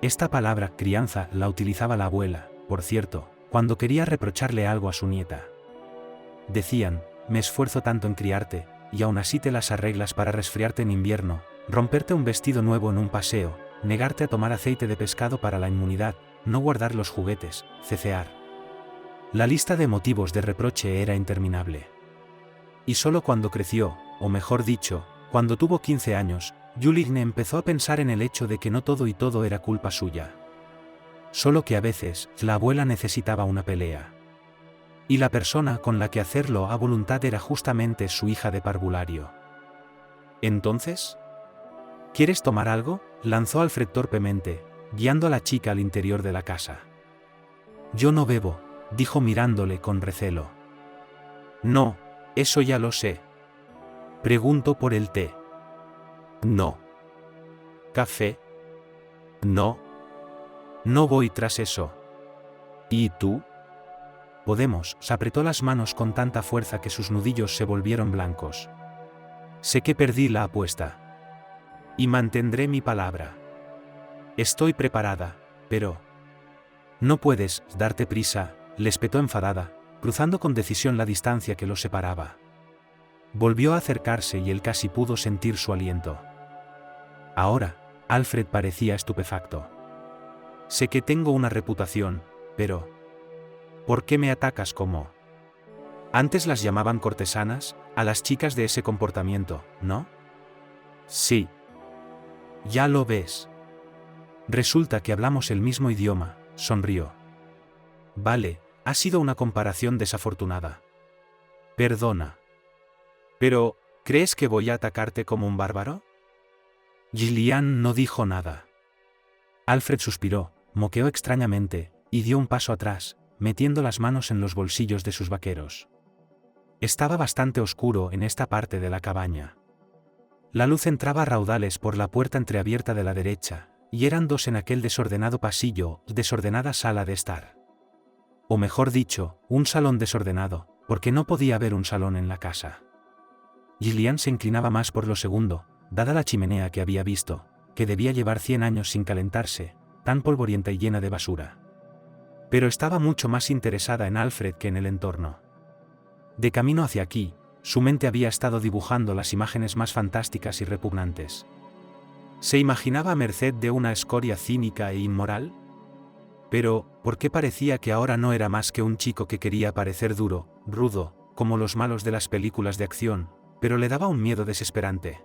Esta palabra crianza la utilizaba la abuela, por cierto, cuando quería reprocharle algo a su nieta. Decían, me esfuerzo tanto en criarte, y aún así te las arreglas para resfriarte en invierno, romperte un vestido nuevo en un paseo, negarte a tomar aceite de pescado para la inmunidad, no guardar los juguetes, cecear. La lista de motivos de reproche era interminable. Y solo cuando creció, o mejor dicho, cuando tuvo 15 años, Juligne empezó a pensar en el hecho de que no todo y todo era culpa suya. Solo que a veces, la abuela necesitaba una pelea. Y la persona con la que hacerlo a voluntad era justamente su hija de parvulario. ¿Entonces? ¿Quieres tomar algo?, lanzó Alfred torpemente, guiando a la chica al interior de la casa. Yo no bebo, dijo mirándole con recelo. No, eso ya lo sé. Pregunto por el té. No. ¿Café? No. No voy tras eso. ¿Y tú? Podemos, se apretó las manos con tanta fuerza que sus nudillos se volvieron blancos. Sé que perdí la apuesta. Y mantendré mi palabra. Estoy preparada, pero... No puedes darte prisa, le espetó enfadada, cruzando con decisión la distancia que los separaba. Volvió a acercarse y él casi pudo sentir su aliento. Ahora, Alfred parecía estupefacto. Sé que tengo una reputación, pero... ¿Por qué me atacas como? Antes las llamaban cortesanas, a las chicas de ese comportamiento, ¿no? Sí. Ya lo ves. Resulta que hablamos el mismo idioma, sonrió. Vale, ha sido una comparación desafortunada. Perdona. Pero, ¿crees que voy a atacarte como un bárbaro? Gillian no dijo nada. Alfred suspiró, moqueó extrañamente, y dio un paso atrás, metiendo las manos en los bolsillos de sus vaqueros. Estaba bastante oscuro en esta parte de la cabaña. La luz entraba a raudales por la puerta entreabierta de la derecha, y eran dos en aquel desordenado pasillo, desordenada sala de estar. O mejor dicho, un salón desordenado, porque no podía haber un salón en la casa. Gillian se inclinaba más por lo segundo, dada la chimenea que había visto, que debía llevar 100 años sin calentarse, tan polvorienta y llena de basura. Pero estaba mucho más interesada en Alfred que en el entorno. De camino hacia aquí, su mente había estado dibujando las imágenes más fantásticas y repugnantes. ¿Se imaginaba a merced de una escoria cínica e inmoral? Pero, ¿por qué parecía que ahora no era más que un chico que quería parecer duro, rudo, como los malos de las películas de acción, pero le daba un miedo desesperante?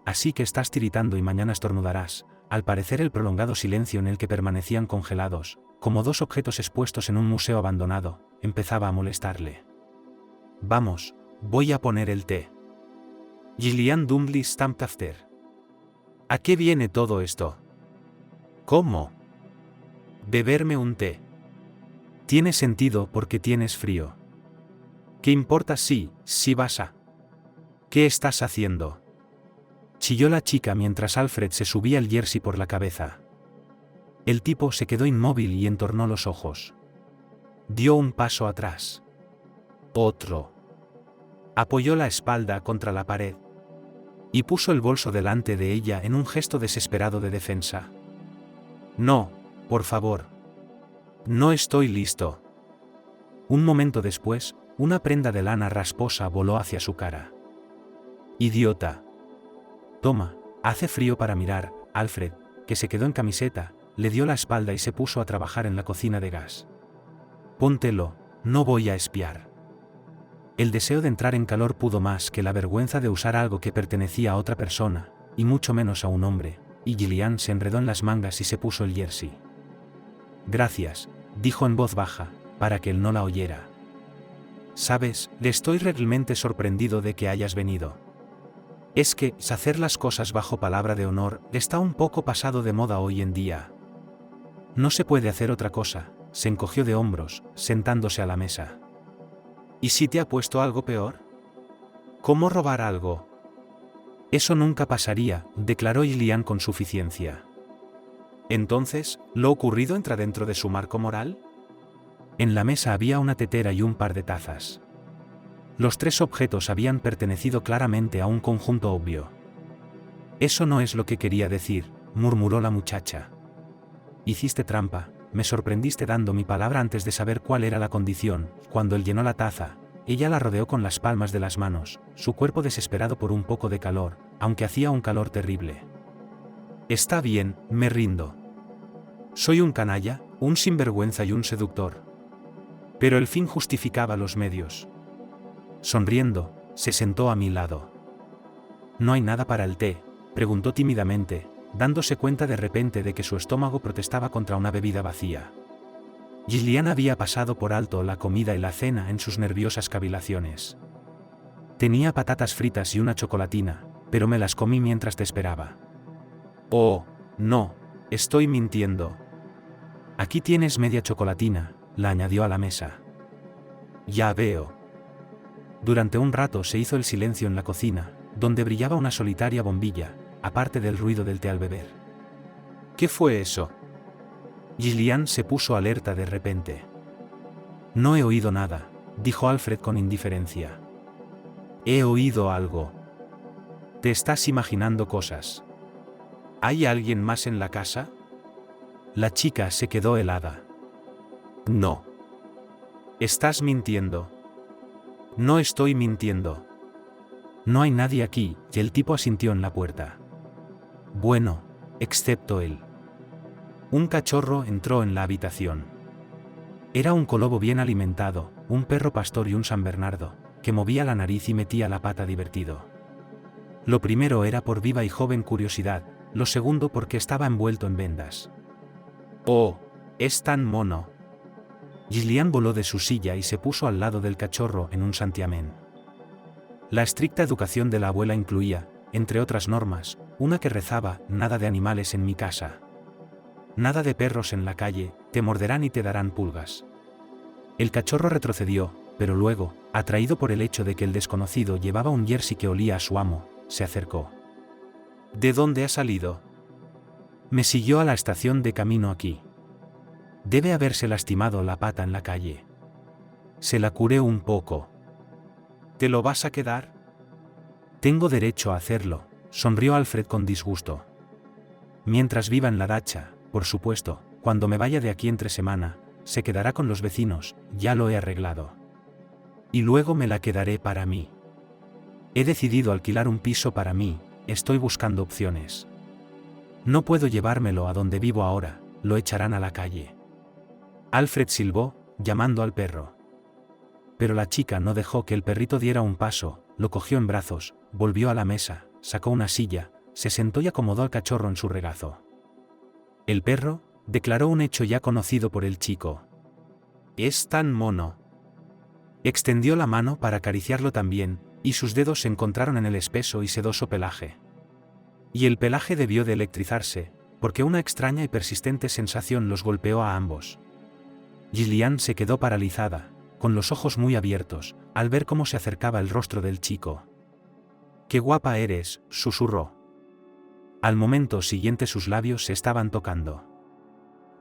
Así que estás tiritando y mañana estornudarás. Al parecer el prolongado silencio en el que permanecían congelados, como dos objetos expuestos en un museo abandonado, empezaba a molestarle. Vamos, voy a poner el té. Gillian dumbly stamped after. ¿A qué viene todo esto? ¿Cómo? Beberme un té. Tiene sentido porque tienes frío. ¿Qué importa si vas a? ¿Qué estás haciendo? Chilló la chica mientras Alfred se subía el jersey por la cabeza. El tipo se quedó inmóvil y entornó los ojos. Dio un paso atrás. Otro. Apoyó la espalda contra la pared. Y puso el bolso delante de ella en un gesto desesperado de defensa. No, por favor. No estoy listo. Un momento después, una prenda de lana rasposa voló hacia su cara. Idiota. Toma, hace frío para mirar. Alfred, que se quedó en camiseta, le dio la espalda y se puso a trabajar en la cocina de gas. Póntelo, no voy a espiar. El deseo de entrar en calor pudo más que la vergüenza de usar algo que pertenecía a otra persona, y mucho menos a un hombre, y Gillian se enredó en las mangas y se puso el jersey. Gracias, dijo en voz baja, para que él no la oyera. Sabes, le estoy realmente sorprendido de que hayas venido. Es que, hacer las cosas bajo palabra de honor, está un poco pasado de moda hoy en día. No se puede hacer otra cosa, se encogió de hombros, sentándose a la mesa. ¿Y si te ha puesto algo peor? ¿Cómo robar algo? Eso nunca pasaría, declaró Gillian con suficiencia. Entonces, ¿lo ocurrido entra dentro de su marco moral? En la mesa había una tetera y un par de tazas. Los tres objetos habían pertenecido claramente a un conjunto obvio. Eso no es lo que quería decir, murmuró la muchacha. Hiciste trampa, me sorprendiste dando mi palabra antes de saber cuál era la condición. Cuando él llenó la taza, ella la rodeó con las palmas de las manos, su cuerpo desesperado por un poco de calor, aunque hacía un calor terrible. Está bien, me rindo. Soy un canalla, un sinvergüenza y un seductor. Pero el fin justificaba los medios. Sonriendo, se sentó a mi lado. ¿No hay nada para el té?, preguntó tímidamente, dándose cuenta de repente de que su estómago protestaba contra una bebida vacía. Gillian había pasado por alto la comida y la cena en sus nerviosas cavilaciones. Tenía patatas fritas y una chocolatina, pero me las comí mientras te esperaba. Oh, no, estoy mintiendo. Aquí tienes media chocolatina, la añadió a la mesa. Ya veo. Durante un rato se hizo el silencio en la cocina, donde brillaba una solitaria bombilla, aparte del ruido del té al beber. ¿Qué fue eso? Gillian se puso alerta de repente. No he oído nada, dijo Alfred con indiferencia. He oído algo. Te estás imaginando cosas. ¿Hay alguien más en la casa? La chica se quedó helada. No. Estás mintiendo. No estoy mintiendo. No hay nadie aquí, y el tipo asintió en la puerta. Bueno, excepto él. Un cachorro entró en la habitación. Era un colobo bien alimentado, un perro pastor y un San Bernardo, que movía la nariz y metía la pata divertido. Lo primero era por viva y joven curiosidad, lo segundo porque estaba envuelto en vendas. ¡Oh! Es tan mono. Gillian voló de su silla y se puso al lado del cachorro en un santiamén. La estricta educación de la abuela incluía, entre otras normas, una que rezaba: nada de animales en mi casa. Nada de perros en la calle, te morderán y te darán pulgas. El cachorro retrocedió, pero luego, atraído por el hecho de que el desconocido llevaba un jersey que olía a su amo, se acercó. ¿De dónde ha salido? Me siguió a la estación de camino aquí. Debe haberse lastimado la pata en la calle. Se la curé un poco. ¿Te lo vas a quedar? Tengo derecho a hacerlo, sonrió Alfred con disgusto. Mientras viva en la dacha, por supuesto, cuando me vaya de aquí entre semana, se quedará con los vecinos, ya lo he arreglado. Y luego me la quedaré para mí. He decidido alquilar un piso para mí, estoy buscando opciones. No puedo llevármelo a donde vivo ahora, lo echarán a la calle. Alfred silbó, llamando al perro. Pero la chica no dejó que el perrito diera un paso, lo cogió en brazos, volvió a la mesa, sacó una silla, se sentó y acomodó al cachorro en su regazo. El perro, declaró un hecho ya conocido por el chico. Es tan mono. Extendió la mano para acariciarlo también, y sus dedos se encontraron en el espeso y sedoso pelaje. Y el pelaje debió de electrizarse, porque una extraña y persistente sensación los golpeó a ambos. Gillian se quedó paralizada, con los ojos muy abiertos, al ver cómo se acercaba el rostro del chico. «¡Qué guapa eres!», susurró. Al momento siguiente sus labios se estaban tocando.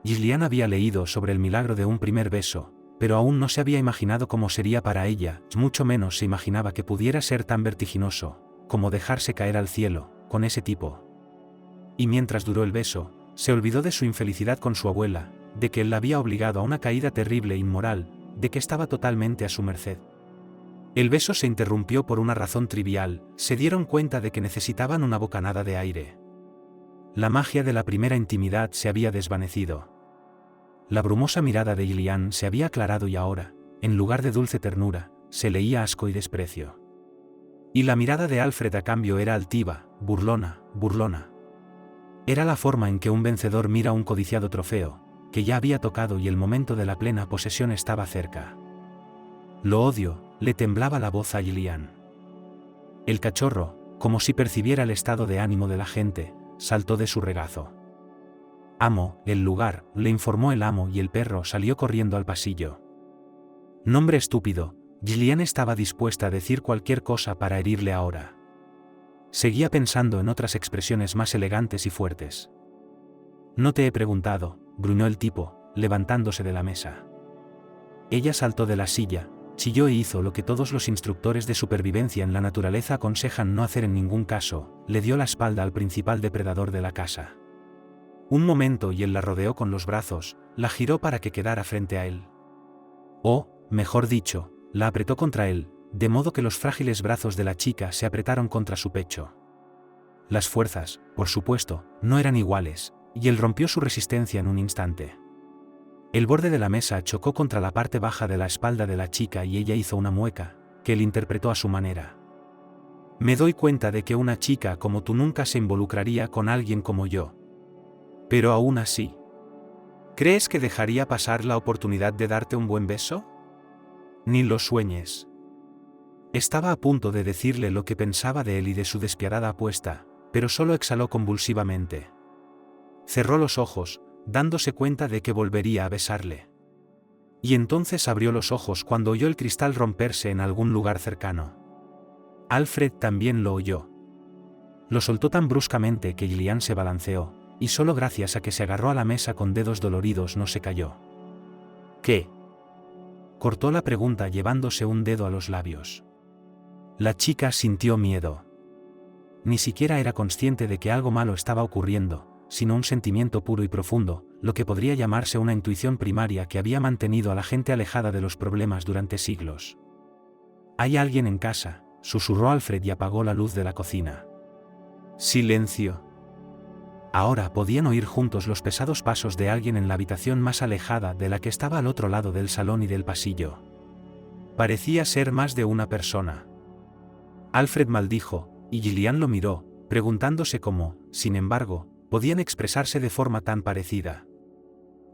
Gillian había leído sobre el milagro de un primer beso, pero aún no se había imaginado cómo sería para ella, mucho menos se imaginaba que pudiera ser tan vertiginoso, como dejarse caer al cielo, con ese tipo. Y mientras duró el beso, se olvidó de su infelicidad con su abuela, de que él la había obligado a una caída terrible e inmoral, de que estaba totalmente a su merced. El beso se interrumpió por una razón trivial, se dieron cuenta de que necesitaban una bocanada de aire. La magia de la primera intimidad se había desvanecido. La brumosa mirada de Gillian se había aclarado y ahora, en lugar de dulce ternura, se leía asco y desprecio. Y la mirada de Alfred a cambio era altiva, burlona, burlona. Era la forma en que un vencedor mira un codiciado trofeo, que ya había tocado y el momento de la plena posesión estaba cerca. Lo odio, le temblaba la voz a Gillian. El cachorro, como si percibiera el estado de ánimo de la gente, saltó de su regazo. «Amo, el lugar», le informó el amo y el perro salió corriendo al pasillo. Nombre estúpido, Gillian estaba dispuesta a decir cualquier cosa para herirle ahora. Seguía pensando en otras expresiones más elegantes y fuertes. «No te he preguntado», gruñó el tipo, levantándose de la mesa. Ella saltó de la silla, chilló e hizo lo que todos los instructores de supervivencia en la naturaleza aconsejan no hacer en ningún caso, le dio la espalda al principal depredador de la casa. Un momento y él la rodeó con los brazos, la giró para que quedara frente a él. O, mejor dicho, la apretó contra él, de modo que los frágiles brazos de la chica se apretaron contra su pecho. Las fuerzas, por supuesto, no eran iguales, y él rompió su resistencia en un instante. El borde de la mesa chocó contra la parte baja de la espalda de la chica y ella hizo una mueca, que él interpretó a su manera. «Me doy cuenta de que una chica como tú nunca se involucraría con alguien como yo. Pero aún así, ¿crees que dejaría pasar la oportunidad de darte un buen beso? Ni lo sueñes». Estaba a punto de decirle lo que pensaba de él y de su despiadada apuesta, pero solo exhaló convulsivamente. Cerró los ojos, dándose cuenta de que volvería a besarle. Y entonces abrió los ojos cuando oyó el cristal romperse en algún lugar cercano. Alfred también lo oyó. Lo soltó tan bruscamente que Gillian se balanceó, y solo gracias a que se agarró a la mesa con dedos doloridos no se cayó. «¿Qué?», cortó la pregunta llevándose un dedo a los labios. La chica sintió miedo. Ni siquiera era consciente de que algo malo estaba ocurriendo, sino un sentimiento puro y profundo, lo que podría llamarse una intuición primaria que había mantenido a la gente alejada de los problemas durante siglos. «¿Hay alguien en casa?», susurró Alfred y apagó la luz de la cocina. Silencio. Ahora podían oír juntos los pesados pasos de alguien en la habitación más alejada de la que estaba al otro lado del salón y del pasillo. Parecía ser más de una persona. Alfred maldijo, y Gillian lo miró, preguntándose cómo, sin embargo, podían expresarse de forma tan parecida.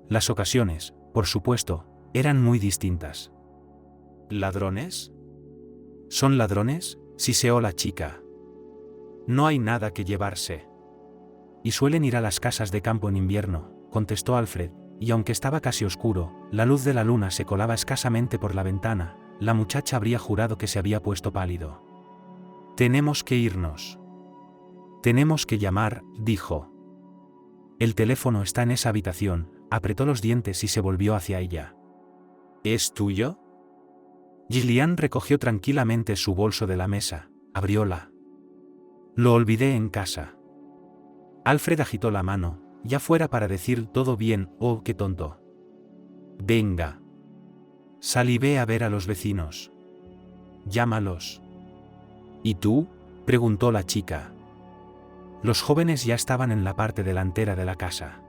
Las ocasiones, por supuesto, eran muy distintas. ¿Ladrones? ¿Son ladrones?, siseó la chica. No hay nada que llevarse. Y suelen ir a las casas de campo en invierno, contestó Alfred, y aunque estaba casi oscuro, la luz de la luna se colaba escasamente por la ventana, la muchacha habría jurado que se había puesto pálido. Tenemos que irnos. Tenemos que llamar, dijo. El teléfono está en esa habitación, apretó los dientes y se volvió hacia ella. ¿Es tuyo? Gillian recogió tranquilamente su bolso de la mesa, abrióla. Lo olvidé en casa. Alfred agitó la mano, ya fuera para decir todo bien, oh, qué tonto. Venga. Sal y ve a ver a los vecinos. Llámalos. ¿Y tú?, preguntó la chica. Los jóvenes ya estaban en la parte delantera de la casa.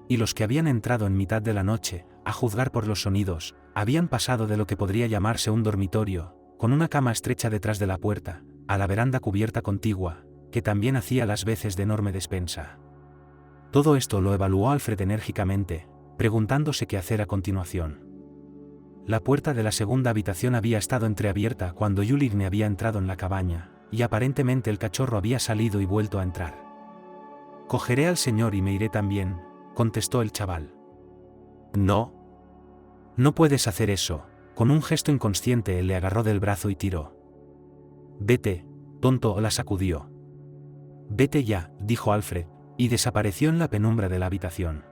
Y los que habían entrado en mitad de la noche, a juzgar por los sonidos, habían pasado de lo que podría llamarse un dormitorio, con una cama estrecha detrás de la puerta, a la veranda cubierta contigua, que también hacía las veces de enorme despensa. Todo esto lo evaluó Alfred enérgicamente, preguntándose qué hacer a continuación. La puerta de la segunda habitación había estado entreabierta cuando Juligne había entrado en la cabaña, y aparentemente el cachorro había salido y vuelto a entrar. Cogeré al señor y me iré también, contestó el chaval. No. No puedes hacer eso. Con un gesto inconsciente él le agarró del brazo y tiró. Vete, tonto, la sacudió. Vete ya, dijo Alfred, y desapareció en la penumbra de la habitación.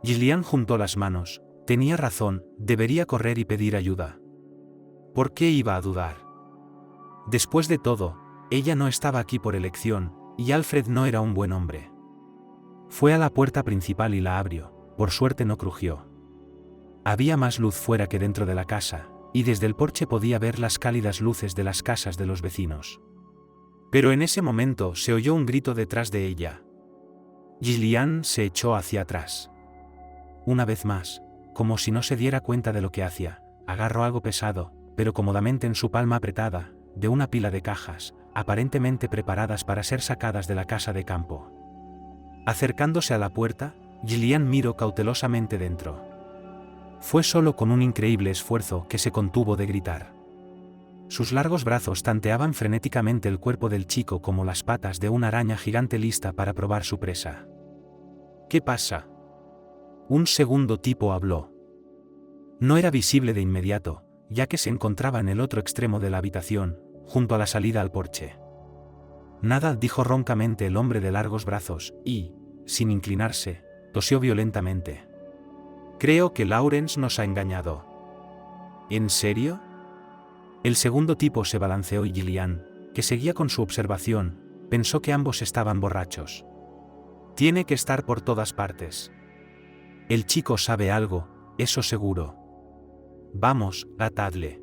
Gillian juntó las manos. Tenía razón, debería correr y pedir ayuda. ¿Por qué iba a dudar? Después de todo, ella no estaba aquí por elección, y Alfred no era un buen hombre. Fue a la puerta principal y la abrió, por suerte no crujió. Había más luz fuera que dentro de la casa, y desde el porche podía ver las cálidas luces de las casas de los vecinos. Pero en ese momento se oyó un grito detrás de ella. Gillian se echó hacia atrás. Una vez más, como si no se diera cuenta de lo que hacía, agarró algo pesado, pero cómodamente en su palma apretada, de una pila de cajas, aparentemente preparadas para ser sacadas de la casa de campo. Acercándose a la puerta, Gillian miró cautelosamente dentro. Fue solo con un increíble esfuerzo que se contuvo de gritar. Sus largos brazos tanteaban frenéticamente el cuerpo del chico como las patas de una araña gigante lista para probar su presa. ¿Qué pasa? Un segundo tipo habló. No era visible de inmediato, ya que se encontraba en el otro extremo de la habitación, junto a la salida al porche. Nada, dijo roncamente el hombre de largos brazos, y, sin inclinarse, tosió violentamente. Creo que Lawrence nos ha engañado. ¿En serio? El segundo tipo se balanceó y Gillian, que seguía con su observación, pensó que ambos estaban borrachos. Tiene que estar por todas partes. El chico sabe algo, eso seguro. Vamos, atadle.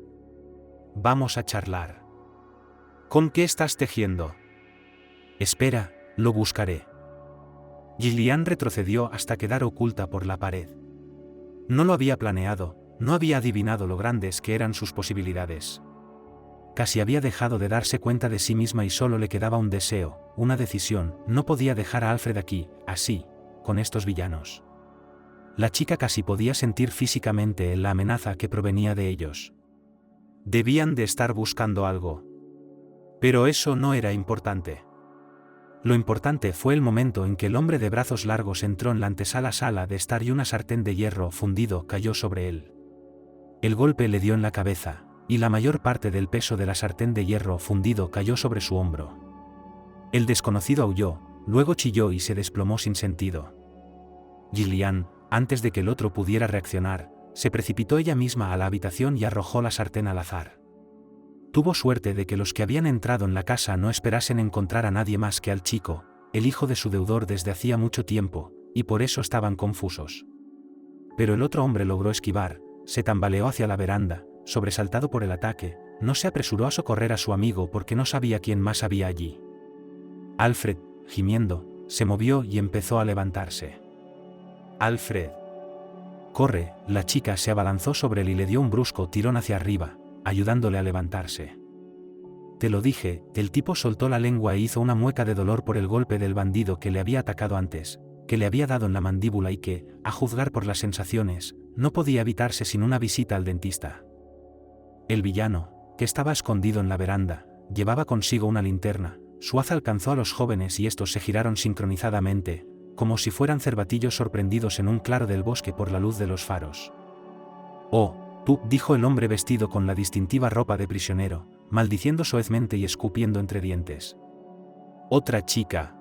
Vamos a charlar. ¿Con qué estás tejiendo? Espera, lo buscaré. Gillian retrocedió hasta quedar oculta por la pared. No lo había planeado, no había adivinado lo grandes que eran sus posibilidades. Casi había dejado de darse cuenta de sí misma y solo le quedaba un deseo, una decisión. No podía dejar a Alfred aquí, así, con estos villanos. La chica casi podía sentir físicamente la amenaza que provenía de ellos. Debían de estar buscando algo. Pero eso no era importante. Lo importante fue el momento en que el hombre de brazos largos entró en la antesala sala de estar y una sartén de hierro fundido cayó sobre él. El golpe le dio en la cabeza, y la mayor parte del peso de la sartén de hierro fundido cayó sobre su hombro. El desconocido aulló, luego chilló y se desplomó sin sentido. Gillian, antes de que el otro pudiera reaccionar, se precipitó ella misma a la habitación y arrojó la sartén al azar. Tuvo suerte de que los que habían entrado en la casa no esperasen encontrar a nadie más que al chico, el hijo de su deudor desde hacía mucho tiempo, y por eso estaban confusos. Pero el otro hombre logró esquivar, se tambaleó hacia la veranda, sobresaltado por el ataque, no se apresuró a socorrer a su amigo porque no sabía quién más había allí. Alfred, gimiendo, se movió y empezó a levantarse. Alfred. Corre, la chica se abalanzó sobre él y le dio un brusco tirón hacia arriba, ayudándole a levantarse. Te lo dije, el tipo soltó la lengua e hizo una mueca de dolor por el golpe del bandido que le había atacado antes, que le había dado en la mandíbula y que, a juzgar por las sensaciones, no podía evitarse sin una visita al dentista. El villano, que estaba escondido en la veranda, llevaba consigo una linterna. Su haz alcanzó a los jóvenes y estos se giraron sincronizadamente, como si fueran cervatillos sorprendidos en un claro del bosque por la luz de los faros. «Oh, tú», dijo el hombre vestido con la distintiva ropa de prisionero, maldiciendo soezmente y escupiendo entre dientes. «Otra chica.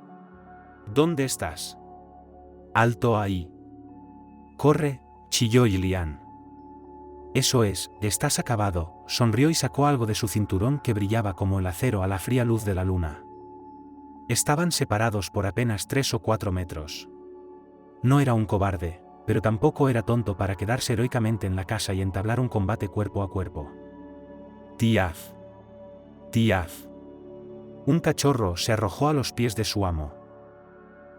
¿Dónde estás? Alto ahí. Corre», chilló Gillian. «Eso es, estás acabado», sonrió y sacó algo de su cinturón que brillaba como el acero a la fría luz de la luna. Estaban separados por apenas 3 o 4 metros. No era un cobarde, pero tampoco era tonto para quedarse heroicamente en la casa y entablar un combate cuerpo a cuerpo. «Tiaz. Tiaz». Un cachorro se arrojó a los pies de su amo.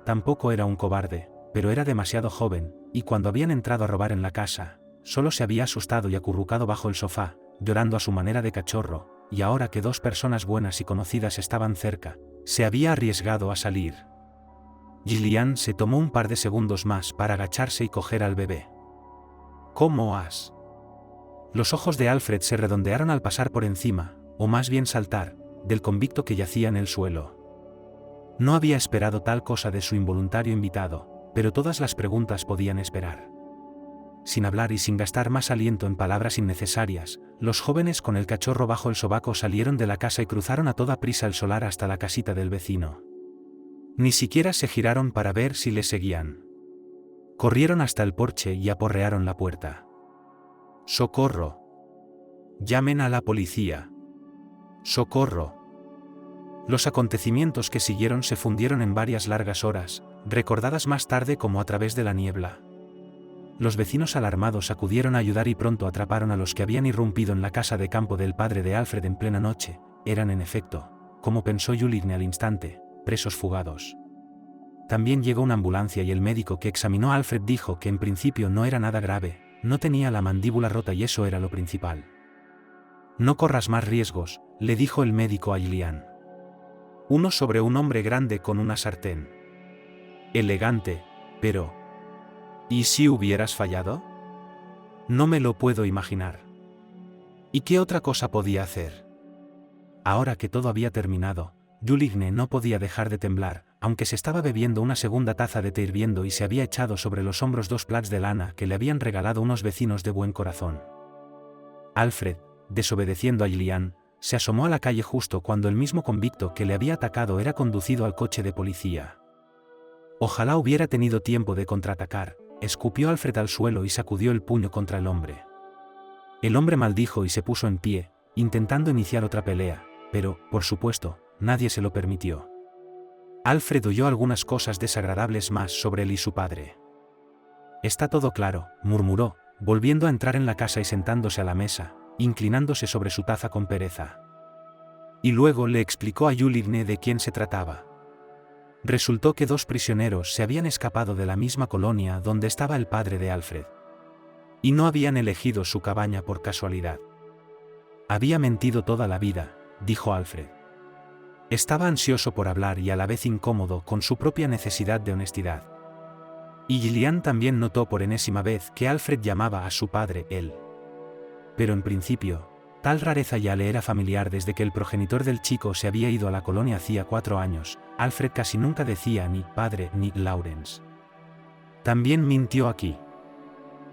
Tampoco era un cobarde, pero era demasiado joven, y cuando habían entrado a robar en la casa, solo se había asustado y acurrucado bajo el sofá, llorando a su manera de cachorro, y ahora que 2 personas buenas y conocidas estaban cerca, se había arriesgado a salir. Gillian se tomó un par de segundos más para agacharse y coger al bebé. «¿Cómo has?» Los ojos de Alfred se redondearon al pasar por encima, o más bien saltar, del convicto que yacía en el suelo. No había esperado tal cosa de su involuntario invitado, pero todas las preguntas podían esperar. Sin hablar y sin gastar más aliento en palabras innecesarias, los jóvenes con el cachorro bajo el sobaco salieron de la casa y cruzaron a toda prisa el solar hasta la casita del vecino. Ni siquiera se giraron para ver si les seguían. Corrieron hasta el porche y aporrearon la puerta. «¡Socorro! Llamen a la policía! ¡Socorro!». Los acontecimientos que siguieron se fundieron en varias largas horas, recordadas más tarde como a través de la niebla. Los vecinos alarmados acudieron a ayudar y pronto atraparon a los que habían irrumpido en la casa de campo del padre de Alfred en plena noche. Eran en efecto, como pensó Juligne al instante, presos fugados. También llegó una ambulancia y el médico que examinó a Alfred dijo que en principio no era nada grave, no tenía la mandíbula rota y eso era lo principal. «No corras más riesgos», le dijo el médico a Gillian. «Uno sobre un hombre grande con una sartén. Elegante, pero... ¿y si hubieras fallado? No me lo puedo imaginar». ¿Y qué otra cosa podía hacer? Ahora que todo había terminado, Juligne no podía dejar de temblar, aunque se estaba bebiendo una segunda taza de té hirviendo y se había echado sobre los hombros 2 plats de lana que le habían regalado unos vecinos de buen corazón. Alfred, desobedeciendo a Gillian, se asomó a la calle justo cuando el mismo convicto que le había atacado era conducido al coche de policía. Ojalá hubiera tenido tiempo de contraatacar, escupió Alfred al suelo y sacudió el puño contra el hombre. El hombre maldijo y se puso en pie, intentando iniciar otra pelea, pero, por supuesto, nadie se lo permitió. Alfred oyó algunas cosas desagradables más sobre él y su padre. «Está todo claro», murmuró, volviendo a entrar en la casa y sentándose a la mesa, inclinándose sobre su taza con pereza. Y luego le explicó a Juligne de quién se trataba. Resultó que 2 prisioneros se habían escapado de la misma colonia donde estaba el padre de Alfred. Y no habían elegido su cabaña por casualidad. «Había mentido toda la vida», dijo Alfred. Estaba ansioso por hablar y a la vez incómodo con su propia necesidad de honestidad. Y Gillian también notó por enésima vez que Alfred llamaba a su padre él. Pero en principio, tal rareza ya le era familiar desde que el progenitor del chico se había ido a la colonia hacía 4 años. Alfred casi nunca decía ni padre ni Lawrence. También mintió aquí.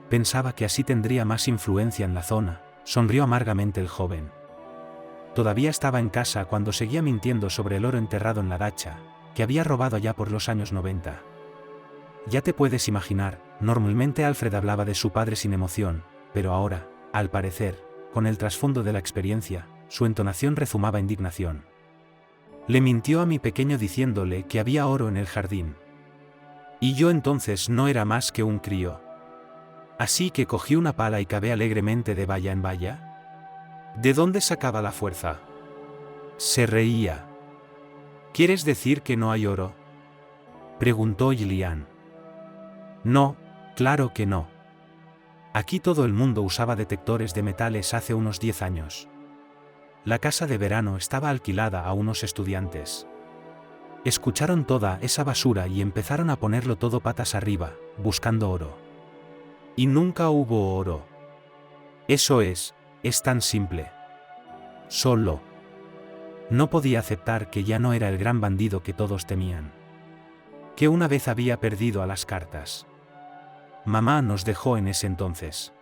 Pensaba que así tendría más influencia en la zona, sonrió amargamente el joven. Todavía estaba en casa cuando seguía mintiendo sobre el oro enterrado en la dacha, que había robado allá por los años 90. Ya te puedes imaginar, normalmente Alfred hablaba de su padre sin emoción, pero ahora, al parecer, con el trasfondo de la experiencia, su entonación rezumaba indignación. Le mintió a mi pequeño diciéndole que había oro en el jardín. Y yo entonces no era más que un crío. Así que cogí una pala y cavé alegremente de valla en valla. ¿De dónde sacaba la fuerza? Se reía. ¿Quieres decir que no hay oro?, preguntó Gillian. No, claro que no. Aquí todo el mundo usaba detectores de metales hace unos 10 años. La casa de verano estaba alquilada a unos estudiantes. Escucharon toda esa basura y empezaron a ponerlo todo patas arriba, buscando oro. Y nunca hubo oro. Eso es tan simple. Solo. No podía aceptar que ya no era el gran bandido que todos temían. Que una vez había perdido a las cartas. Mamá nos dejó en ese entonces.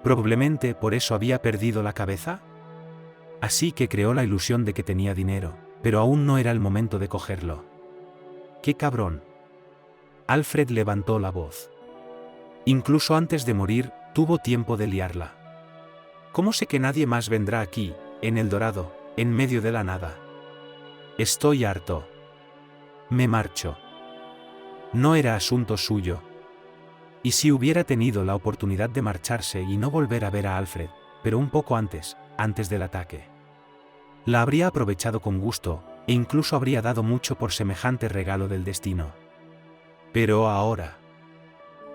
Probablemente por eso había perdido la cabeza. Así que creó la ilusión de que tenía dinero, pero aún no era el momento de cogerlo. ¡Qué cabrón! Alfred levantó la voz. Incluso antes de morir, tuvo tiempo de liarla. ¿Cómo sé que nadie más vendrá aquí, en El Dorado, en medio de la nada? Estoy harto. Me marcho. No era asunto suyo. Y si hubiera tenido la oportunidad de marcharse y no volver a ver a Alfred, pero un poco antes del ataque, la habría aprovechado con gusto, e incluso habría dado mucho por semejante regalo del destino. Pero ahora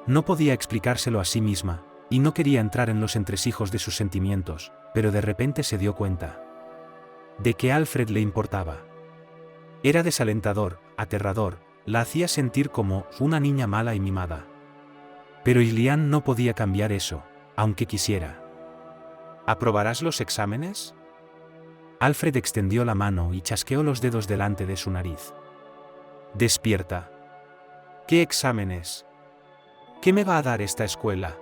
no podía explicárselo a sí misma, y no quería entrar en los entresijos de sus sentimientos, pero de repente se dio cuenta de que Alfred le importaba. Era desalentador, aterrador, la hacía sentir como una niña mala y mimada. Pero Gillian no podía cambiar eso, aunque quisiera. ¿Aprobarás los exámenes? Alfred extendió la mano y chasqueó los dedos delante de su nariz. Despierta. ¿Qué exámenes? ¿Qué me va a dar esta escuela?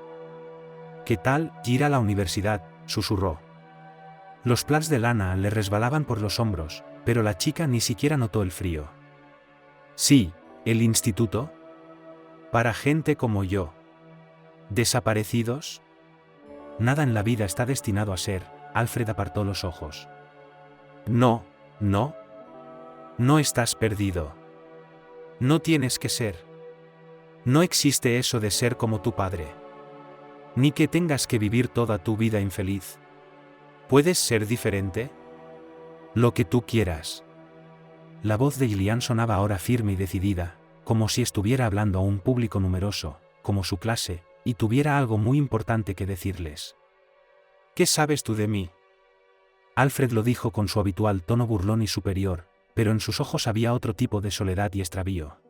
¿Qué tal ir a la universidad?, susurró. Los plats de lana le resbalaban por los hombros, pero la chica ni siquiera notó el frío. Sí, el instituto. Para gente como yo. ¿Desaparecidos? Nada en la vida está destinado a ser. Alfred apartó los ojos. No. No estás perdido. No tienes que ser. No existe eso de ser como tu padre. Ni que tengas que vivir toda tu vida infeliz. ¿Puedes ser diferente? Lo que tú quieras. La voz de Gillian sonaba ahora firme y decidida, como si estuviera hablando a un público numeroso, como su clase, y tuviera algo muy importante que decirles. ¿Qué sabes tú de mí? Alfred lo dijo con su habitual tono burlón y superior, pero en sus ojos había otro tipo de soledad y extravío.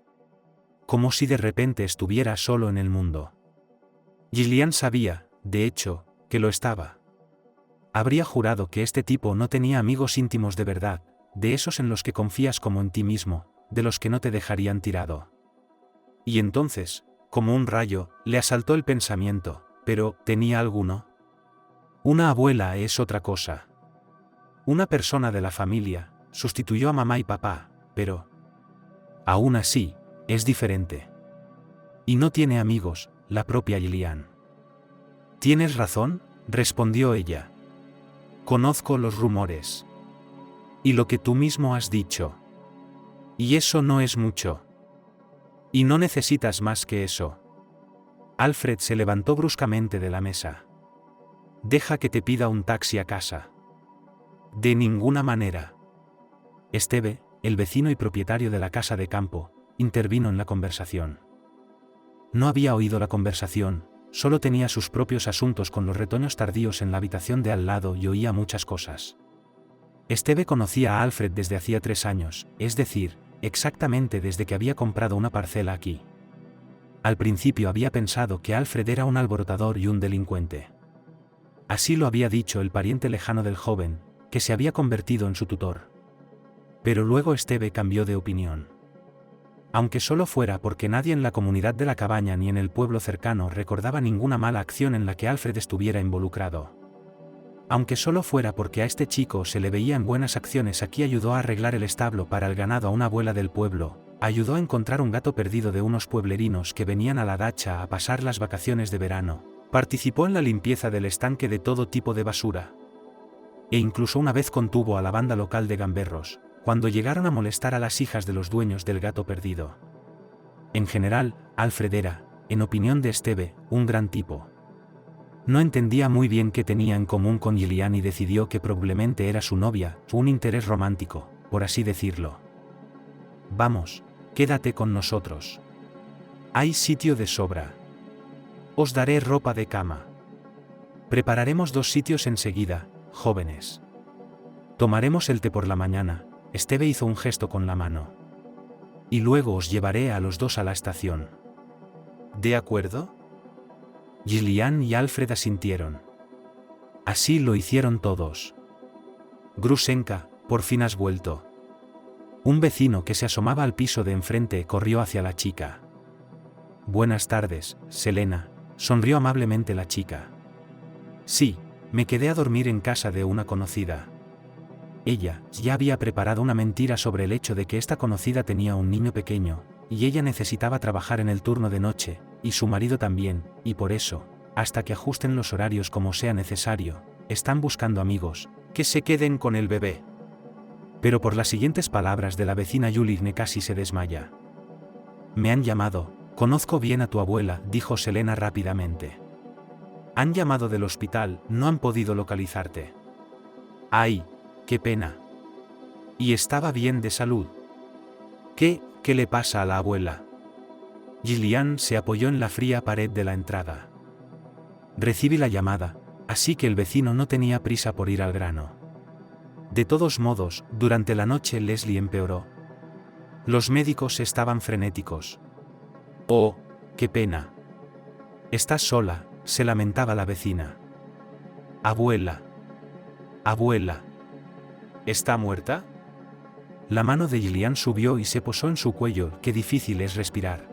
Como si de repente estuviera solo en el mundo. Gillian sabía, de hecho, que lo estaba. Habría jurado que este tipo no tenía amigos íntimos de verdad, de esos en los que confías como en ti mismo, de los que no te dejarían tirado. Y entonces, como un rayo, le asaltó el pensamiento, pero, ¿tenía alguno? Una abuela es otra cosa. Una persona de la familia, sustituyó a mamá y papá, pero aún así, es diferente. Y no tiene amigos, la propia Gillian. Tienes razón, respondió ella. Conozco los rumores. Y lo que tú mismo has dicho. Y eso no es mucho. Y no necesitas más que eso. Alfred se levantó bruscamente de la mesa. Deja que te pida un taxi a casa. De ninguna manera. Esteve, el vecino y propietario de la casa de campo, intervino en la conversación. No había oído la conversación, solo tenía sus propios asuntos con los retoños tardíos en la habitación de al lado y oía muchas cosas. Esteve conocía a Alfred desde hacía 3 años, es decir, exactamente desde que había comprado una parcela aquí. Al principio había pensado que Alfred era un alborotador y un delincuente. Así lo había dicho el pariente lejano del joven, que se había convertido en su tutor. Pero luego Esteve cambió de opinión. Aunque solo fuera porque nadie en la comunidad de la cabaña ni en el pueblo cercano recordaba ninguna mala acción en la que Alfred estuviera involucrado. Aunque solo fuera porque a este chico se le veía en buenas acciones, aquí ayudó a arreglar el establo para el ganado a una abuela del pueblo, ayudó a encontrar un gato perdido de unos pueblerinos que venían a la dacha a pasar las vacaciones de verano, participó en la limpieza del estanque de todo tipo de basura. E incluso una vez contuvo a la banda local de gamberros, cuando llegaron a molestar a las hijas de los dueños del gato perdido. En general, Alfred era, en opinión de Esteve, un gran tipo. No entendía muy bien qué tenía en común con Gillian y decidió que probablemente era su novia, un interés romántico, por así decirlo. Vamos, quédate con nosotros. Hay sitio de sobra. Os daré ropa de cama. Prepararemos 2 sitios enseguida, jóvenes. Tomaremos el té por la mañana, Esteve hizo un gesto con la mano. Y luego os llevaré a los dos a la estación. ¿De acuerdo? Gillian y Alfred asintieron. Así lo hicieron todos. Grusenka, por fin has vuelto. Un vecino que se asomaba al piso de enfrente corrió hacia la chica. Buenas tardes, Selena, sonrió amablemente la chica. Sí, me quedé a dormir en casa de una conocida. Ella ya había preparado una mentira sobre el hecho de que esta conocida tenía un niño pequeño, y ella necesitaba trabajar en el turno de noche, y su marido también, y por eso, hasta que ajusten los horarios como sea necesario, están buscando amigos, que se queden con el bebé. Pero por las siguientes palabras de la vecina Yuligne casi se desmaya. Me han llamado, conozco bien a tu abuela, dijo Selena rápidamente. Han llamado del hospital, no han podido localizarte. ¡Ay! ¡Qué pena! Y estaba bien de salud. ¿Qué le pasa a la abuela? Gillian se apoyó en la fría pared de la entrada. Recibí la llamada, así que el vecino no tenía prisa por ir al grano. De todos modos, durante la noche Leslie empeoró. Los médicos estaban frenéticos. ¡Oh, qué pena! Estás sola, se lamentaba la vecina. Abuela. Abuela. ¿Está muerta? La mano de Gillian subió y se posó en su cuello, qué difícil es respirar.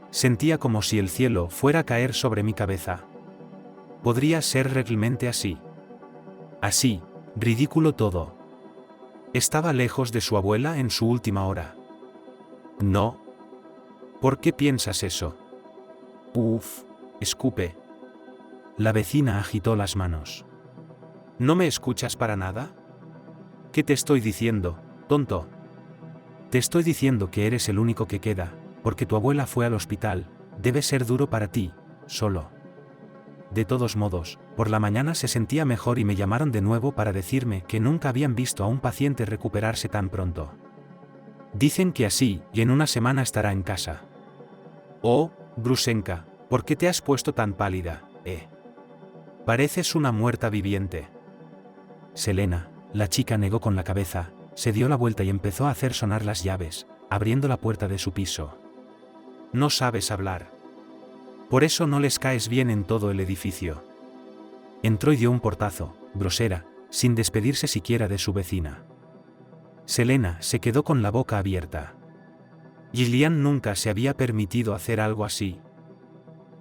Sentía como si el cielo fuera a caer sobre mi cabeza. ¿Podría ser realmente así? Así, ridículo todo. Estaba lejos de su abuela en su última hora. No. ¿Por qué piensas eso? Uf, escupe. La vecina agitó las manos. ¿No me escuchas para nada? ¿Qué te estoy diciendo, tonto? Te estoy diciendo que eres el único que queda, porque tu abuela fue al hospital, debe ser duro para ti, solo. De todos modos, por la mañana se sentía mejor y me llamaron de nuevo para decirme que nunca habían visto a un paciente recuperarse tan pronto. Dicen que así, y en una semana estará en casa. Oh, Grusenka, ¿por qué te has puesto tan pálida, Pareces una muerta viviente. Selena, la chica negó con la cabeza, se dio la vuelta y empezó a hacer sonar las llaves, abriendo la puerta de su piso. No sabes hablar. Por eso no les caes bien en todo el edificio. Entró y dio un portazo, grosera, sin despedirse siquiera de su vecina. Selena se quedó con la boca abierta. Gillian nunca se había permitido hacer algo así.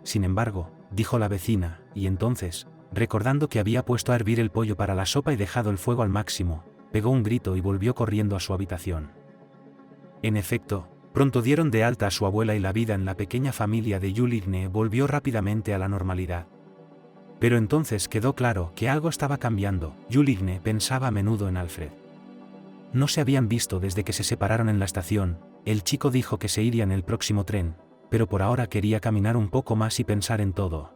Sin embargo, dijo la vecina, y entonces, recordando que había puesto a hervir el pollo para la sopa y dejado el fuego al máximo, pegó un grito y volvió corriendo a su habitación. En efecto, pronto dieron de alta a su abuela y la vida en la pequeña familia de Yuligne volvió rápidamente a la normalidad. Pero entonces quedó claro que algo estaba cambiando. Yuligne pensaba a menudo en Alfred. No se habían visto desde que se separaron en la estación, el chico dijo que se iría en el próximo tren, pero por ahora quería caminar un poco más y pensar en todo.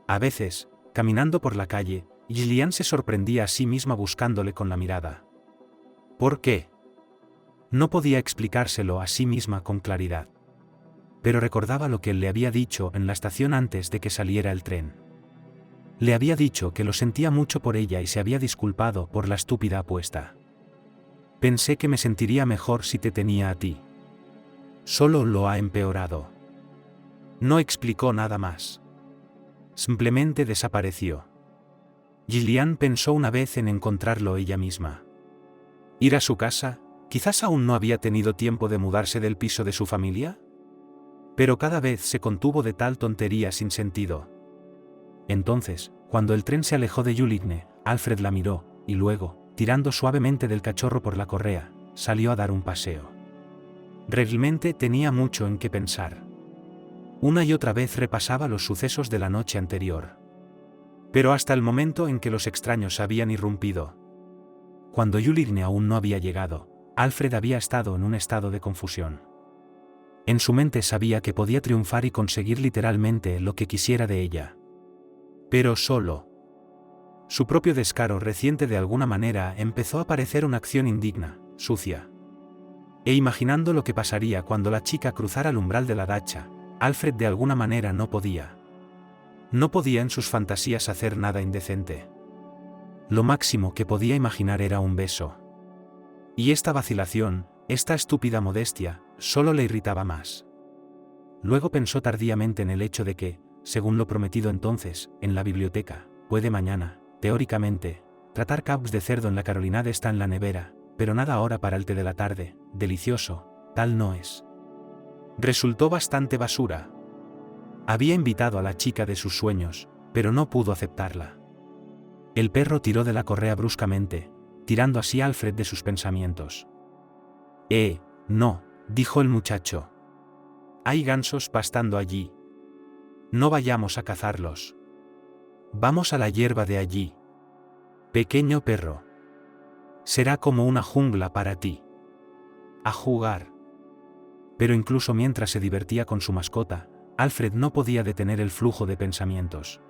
A veces, caminando por la calle, Gillian se sorprendía a sí misma buscándole con la mirada. ¿Por qué? No podía explicárselo a sí misma con claridad. Pero recordaba lo que él le había dicho en la estación antes de que saliera el tren. Le había dicho que lo sentía mucho por ella y se había disculpado por la estúpida apuesta. Pensé que me sentiría mejor si te tenía a ti. Solo lo ha empeorado. No explicó nada más. Simplemente desapareció. Gillian pensó una vez en encontrarlo ella misma. Ir a su casa, quizás aún no había tenido tiempo de mudarse del piso de su familia. Pero cada vez se contuvo de tal tontería sin sentido. Entonces, cuando el tren se alejó de Yuligne, Alfred la miró, y luego, tirando suavemente del cachorro por la correa, salió a dar un paseo. Realmente tenía mucho en qué pensar. Una y otra vez repasaba los sucesos de la noche anterior. Pero hasta el momento en que los extraños habían irrumpido. Cuando Yuligne aún no había llegado, Alfred había estado en un estado de confusión. En su mente sabía que podía triunfar y conseguir literalmente lo que quisiera de ella. Pero solo. Su propio descaro reciente de alguna manera empezó a parecer una acción indigna, sucia. E imaginando lo que pasaría cuando la chica cruzara el umbral de la dacha, Alfred de alguna manera no podía. No podía en sus fantasías hacer nada indecente. Lo máximo que podía imaginar era un beso. Y esta vacilación, esta estúpida modestia, solo le irritaba más. Luego pensó tardíamente en el hecho de que, según lo prometido entonces, en la biblioteca, puede mañana, teóricamente, tratar cubs de cerdo en la Carolinade está en la nevera, pero nada ahora para el té de la tarde, delicioso, tal no es. Resultó bastante basura. Había invitado a la chica de sus sueños, pero no pudo aceptarla. El perro tiró de la correa bruscamente, tirando así a Alfred de sus pensamientos. No, dijo el muchacho. Hay gansos pastando allí. No vayamos a cazarlos. Vamos a la hierba de allí. Pequeño perro. Será como una jungla para ti. A jugar. Pero incluso mientras se divertía con su mascota, Alfred no podía detener el flujo de pensamientos.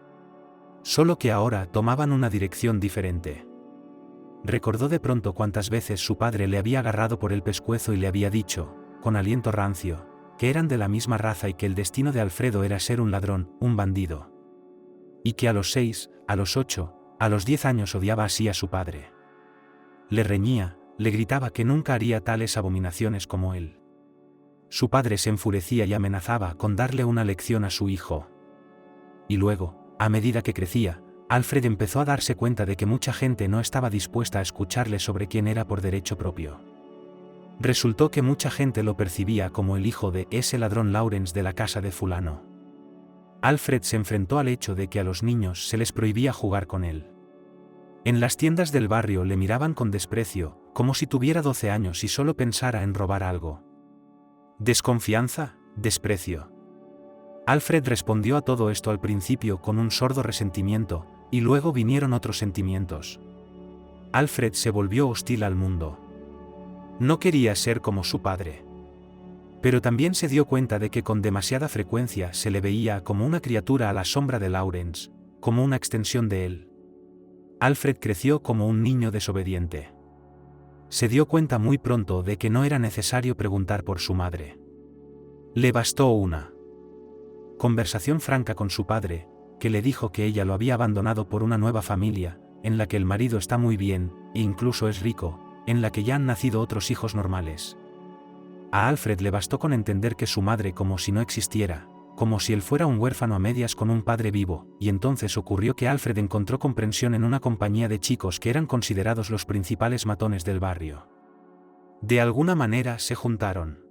Solo que ahora tomaban una dirección diferente. Recordó de pronto cuántas veces su padre le había agarrado por el pescuezo y le había dicho, con aliento rancio, que eran de la misma raza y que el destino de Alfredo era ser un ladrón, un bandido. Y que a los 6, a los 8, a los 10 años odiaba así a su padre. Le reñía, le gritaba que nunca haría tales abominaciones como él. Su padre se enfurecía y amenazaba con darle una lección a su hijo. Y luego, a medida que crecía, Alfred empezó a darse cuenta de que mucha gente no estaba dispuesta a escucharle sobre quién era por derecho propio. Resultó que mucha gente lo percibía como el hijo de ese ladrón Lawrence de la casa de fulano. Alfred se enfrentó al hecho de que a los niños se les prohibía jugar con él. En las tiendas del barrio le miraban con desprecio, como si tuviera 12 años y solo pensara en robar algo. Desconfianza, desprecio. Alfred respondió a todo esto al principio con un sordo resentimiento, y luego vinieron otros sentimientos. Alfred se volvió hostil al mundo. No quería ser como su padre. Pero también se dio cuenta de que con demasiada frecuencia se le veía como una criatura a la sombra de Lawrence, como una extensión de él. Alfred creció como un niño desobediente. Se dio cuenta muy pronto de que no era necesario preguntar por su madre. Le bastó una conversación franca con su padre, que le dijo que ella lo había abandonado por una nueva familia, en la que el marido está muy bien, e incluso es rico, en la que ya han nacido otros hijos normales. A Alfred le bastó con entender que su madre como si no existiera, como si él fuera un huérfano a medias con un padre vivo, y entonces ocurrió que Alfred encontró comprensión en una compañía de chicos que eran considerados los principales matones del barrio. De alguna manera se juntaron.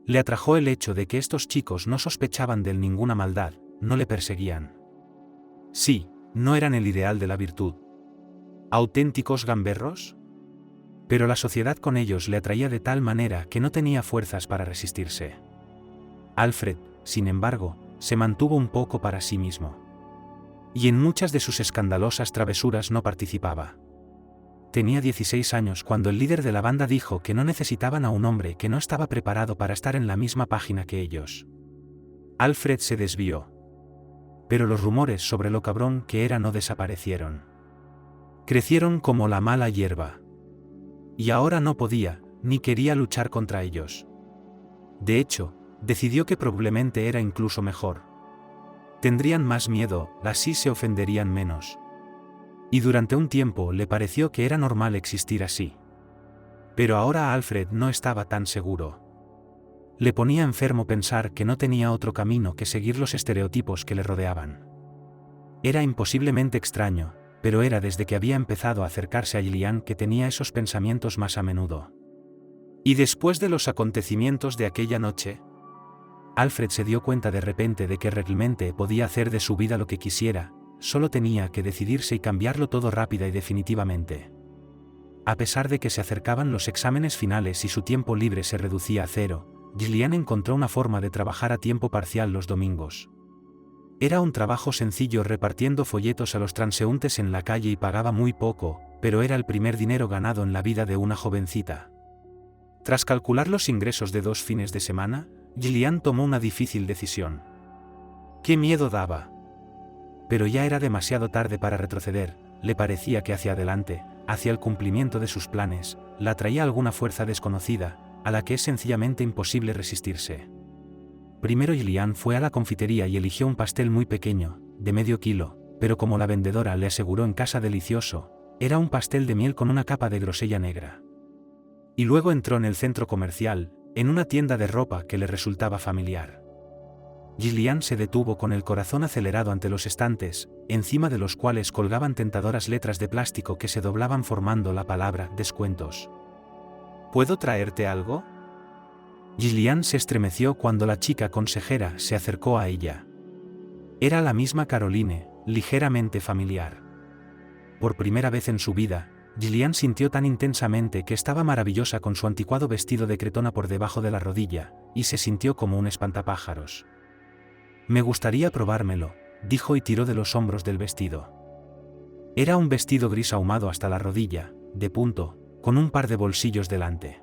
Le atrajo el hecho de que estos chicos no sospechaban de él ninguna maldad, no le perseguían. Sí, no eran el ideal de la virtud. ¿Auténticos gamberros? Pero la sociedad con ellos le atraía de tal manera que no tenía fuerzas para resistirse. Alfred, sin embargo, se mantuvo un poco para sí mismo. Y en muchas de sus escandalosas travesuras no participaba. Tenía 16 años cuando el líder de la banda dijo que no necesitaban a un hombre que no estaba preparado para estar en la misma página que ellos. Alfred se desvió. Pero los rumores sobre lo cabrón que era no desaparecieron. Crecieron como la mala hierba. Y ahora no podía, ni quería luchar contra ellos. De hecho, decidió que probablemente era incluso mejor. Tendrían más miedo, así se ofenderían menos. Y durante un tiempo le pareció que era normal existir así. Pero ahora Alfred no estaba tan seguro. Le ponía enfermo pensar que no tenía otro camino que seguir los estereotipos que le rodeaban. Era imposiblemente extraño, pero era desde que había empezado a acercarse a Gillian que tenía esos pensamientos más a menudo. Y después de los acontecimientos de aquella noche, Alfred se dio cuenta de repente de que realmente podía hacer de su vida lo que quisiera, solo tenía que decidirse y cambiarlo todo rápida y definitivamente. A pesar de que se acercaban los exámenes finales y su tiempo libre se reducía a 0, Gillian encontró una forma de trabajar a tiempo parcial los domingos. Era un trabajo sencillo repartiendo folletos a los transeúntes en la calle y pagaba muy poco, pero era el primer dinero ganado en la vida de una jovencita. Tras calcular los ingresos de 2 fines de semana, Gillian tomó una difícil decisión. ¡Qué miedo daba! Pero ya era demasiado tarde para retroceder, le parecía que hacia adelante, hacia el cumplimiento de sus planes, la atraía alguna fuerza desconocida, a la que es sencillamente imposible resistirse. Primero Gillian fue a la confitería y eligió un pastel muy pequeño, de medio kilo, pero como la vendedora le aseguró en casa delicioso, Era un pastel de miel con una capa de grosella negra. Y luego entró en el centro comercial, en una tienda de ropa que le resultaba familiar. Gillian se detuvo con el corazón acelerado ante los estantes, encima de los cuales colgaban tentadoras letras de plástico que se doblaban formando la palabra descuentos. ¿Puedo traerte algo? Gillian se estremeció cuando la chica consejera se acercó a ella. Era la misma Caroline, ligeramente familiar. Por primera vez en su vida, Gillian sintió tan intensamente que estaba maravillosa con su anticuado vestido de cretona por debajo de la rodilla, y se sintió como un espantapájaros. Me gustaría probármelo, dijo y tiró de los hombros del vestido. Era un vestido gris ahumado hasta la rodilla, de punto, con un par de bolsillos delante.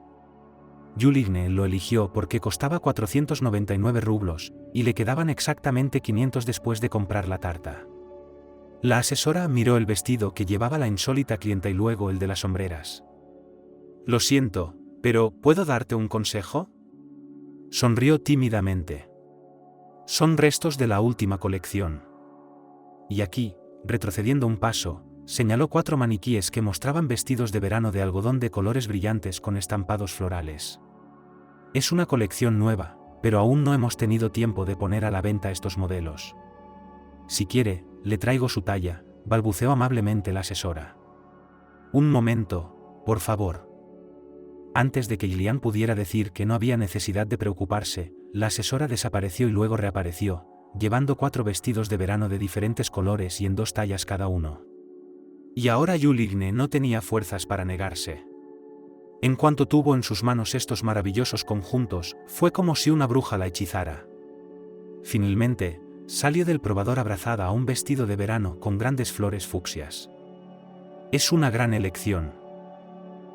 Juligne lo eligió porque costaba 499 rublos, y le quedaban exactamente 500 después de comprar la tarta. La asesora miró el vestido que llevaba la insólita clienta y luego el de las sombreras. Lo siento, pero ¿puedo darte un consejo? Sonrió tímidamente. Son restos de la última colección. Y aquí, retrocediendo un paso, señaló 4 maniquíes que mostraban vestidos de verano de algodón de colores brillantes con estampados florales. Es una colección nueva, pero aún no hemos tenido tiempo de poner a la venta estos modelos. Si quiere, le traigo su talla, balbuceó amablemente la asesora. Un momento, por favor. Antes de que Gillian pudiera decir que no había necesidad de preocuparse, la asesora desapareció y luego reapareció, llevando 4 vestidos de verano de diferentes colores y en 2 tallas cada uno. Y ahora Juligne no tenía fuerzas para negarse. En cuanto tuvo en sus manos estos maravillosos conjuntos, fue como si una bruja la hechizara. Finalmente, salió del probador abrazada a un vestido de verano con grandes flores fucsias. Es una gran elección.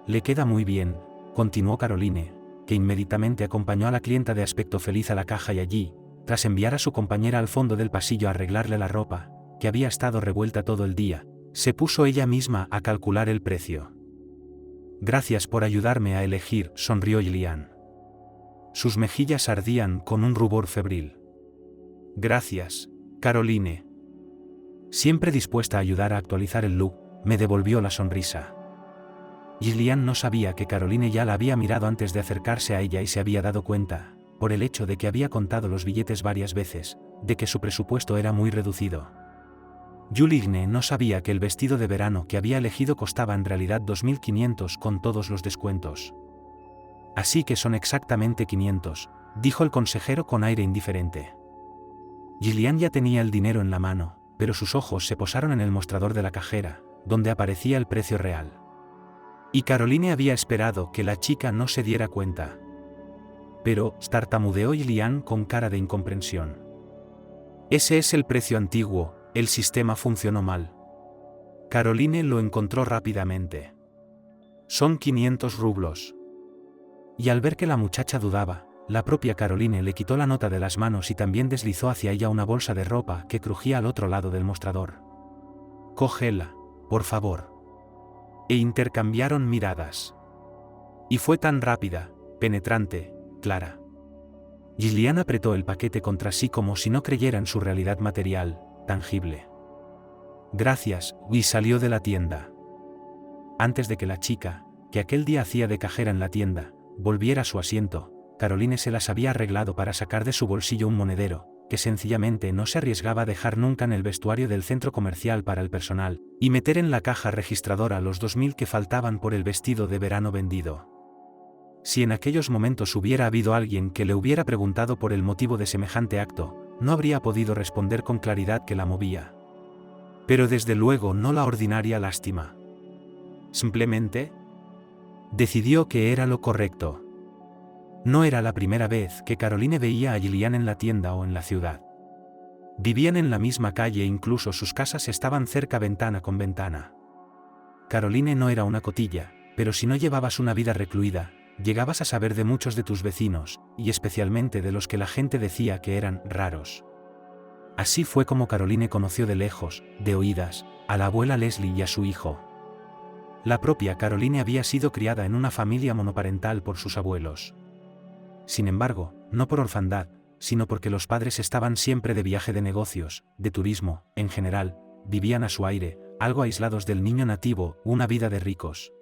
Le queda muy bien, continuó Caroline, que inmediatamente acompañó a la clienta de aspecto feliz a la caja y allí, tras enviar a su compañera al fondo del pasillo a arreglarle la ropa, que había estado revuelta todo el día, se puso ella misma a calcular el precio. Gracias por ayudarme a elegir, sonrió Gillian. Sus mejillas ardían con un rubor febril. Gracias, Caroline. Siempre dispuesta a ayudar a actualizar el look, me devolvió la sonrisa. Gillian no sabía que Caroline ya la había mirado antes de acercarse a ella y se había dado cuenta, por el hecho de que había contado los billetes varias veces, de que su presupuesto era muy reducido. Juligne no sabía que el vestido de verano que había elegido costaba en realidad 2.500 con todos los descuentos. Así que son exactamente 500, dijo el consejero con aire indiferente. Gillian ya tenía el dinero en la mano, pero sus ojos se posaron en el mostrador de la cajera, donde aparecía el precio real. Y Caroline había esperado que la chica no se diera cuenta. Pero, tartamudeó Gillian con cara de incomprensión. Ese es el precio antiguo, el sistema funcionó mal. Caroline lo encontró rápidamente. Son 500 rublos. Y al ver que la muchacha dudaba, la propia Caroline le quitó la nota de las manos y también deslizó hacia ella una bolsa de ropa que crujía al otro lado del mostrador. Cógela, por favor. E intercambiaron miradas. Y fue tan rápida, penetrante, clara. Gillian apretó el paquete contra sí como si no creyera en su realidad material, tangible. Gracias, y salió de la tienda. Antes de que la chica, que aquel día hacía de cajera en la tienda, volviera a su asiento, Caroline se las había arreglado para sacar de su bolsillo un monedero, que sencillamente no se arriesgaba a dejar nunca en el vestuario del centro comercial para el personal, y meter en la caja registradora los 2.000 que faltaban por el vestido de verano vendido. Si en aquellos momentos hubiera habido alguien que le hubiera preguntado por el motivo de semejante acto, no habría podido responder con claridad que la movía. Pero desde luego no la ordinaria lástima. Simplemente decidió que era lo correcto. No era la primera vez que Caroline veía a Gillian en la tienda o en la ciudad. Vivían en la misma calle e incluso sus casas estaban cerca ventana con ventana. Caroline no era una cotilla, pero si no llevabas una vida recluida, llegabas a saber de muchos de tus vecinos, y especialmente de los que la gente decía que eran raros. Así fue como Caroline conoció de lejos, de oídas, a la abuela Leslie y a su hijo. La propia Caroline había sido criada en una familia monoparental por sus abuelos. Sin embargo, no por orfandad, sino porque los padres estaban siempre de viaje de negocios, de turismo, en general, vivían a su aire, algo aislados del niño nativo, una vida de ricos.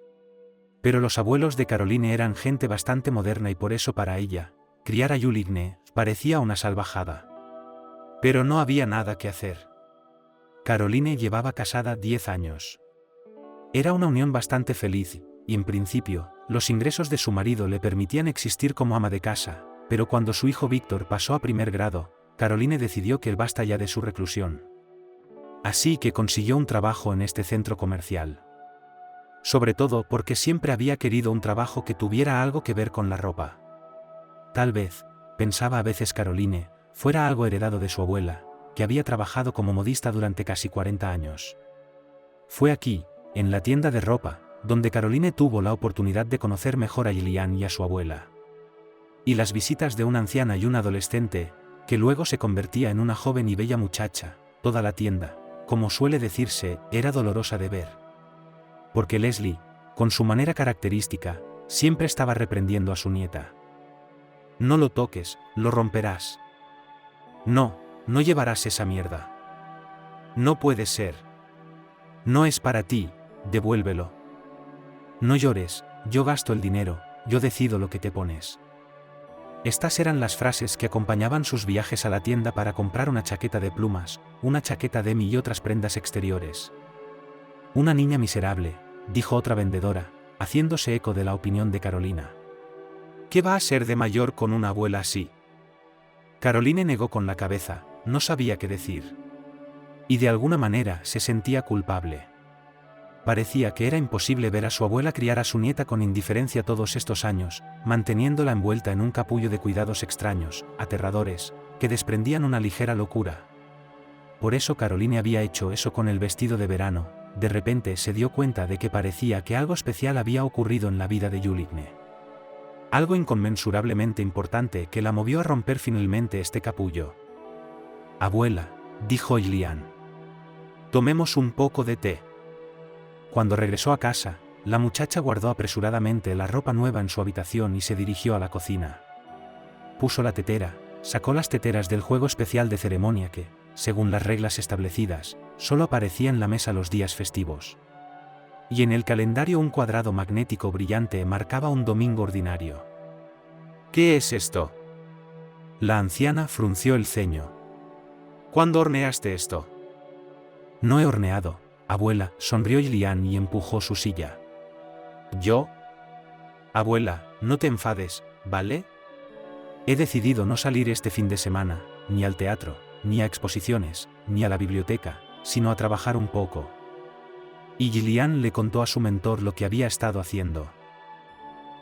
Pero los abuelos de Caroline eran gente bastante moderna y por eso para ella, criar a Juligne parecía una salvajada. Pero no había nada que hacer. Caroline llevaba casada 10 años. Era una unión bastante feliz, y en principio, los ingresos de su marido le permitían existir como ama de casa, pero cuando su hijo Víctor pasó a primer grado, Caroline decidió que basta ya de su reclusión. Así que consiguió un trabajo en este centro comercial. Sobre todo porque siempre había querido un trabajo que tuviera algo que ver con la ropa. Tal vez, pensaba a veces Caroline, fuera algo heredado de su abuela, que había trabajado como modista durante casi 40 años. Fue aquí, en la tienda de ropa, donde Caroline tuvo la oportunidad de conocer mejor a Gillian y a su abuela. Y las visitas de una anciana y un adolescente, que luego se convertía en una joven y bella muchacha, toda la tienda, como suele decirse, era dolorosa de ver. Porque Leslie, con su manera característica, siempre estaba reprendiendo a su nieta. No lo toques, lo romperás. No, no llevarás esa mierda. No puede ser. No es para ti, devuélvelo. No llores, yo gasto el dinero, yo decido lo que te pones. Estas eran las frases que acompañaban sus viajes a la tienda para comprar una chaqueta de plumas, una chaqueta demi y otras prendas exteriores. Una niña miserable, dijo otra vendedora, haciéndose eco de la opinión de Carolina. ¿Qué va a ser de mayor con una abuela así? Caroline negó con la cabeza, no sabía qué decir. Y de alguna manera se sentía culpable. Parecía que era imposible ver a su abuela criar a su nieta con indiferencia todos estos años, manteniéndola envuelta en un capullo de cuidados extraños, aterradores, que desprendían una ligera locura. Por eso Caroline había hecho eso con el vestido de verano. De repente se dio cuenta de que parecía que algo especial había ocurrido en la vida de Juligne. Algo inconmensurablemente importante que la movió a romper finalmente este capullo. «Abuela», dijo Gillian. «Tomemos un poco de té». Cuando regresó a casa, la muchacha guardó apresuradamente la ropa nueva en su habitación y se dirigió a la cocina. Puso la tetera, sacó las teteras del juego especial de ceremonia que, según las reglas establecidas, solo aparecía en la mesa los días festivos. Y en el calendario un cuadrado magnético brillante marcaba un domingo ordinario. «¿Qué es esto?». La anciana frunció el ceño. «¿Cuándo horneaste esto?». «No he horneado, abuela», sonrió Gillian y empujó su silla. «¿Yo?». «Abuela, no te enfades, ¿vale? He decidido no salir este fin de semana, ni al teatro, ni a exposiciones, ni a la biblioteca, sino a trabajar un poco». Y Gillian le contó a su mentor lo que había estado haciendo.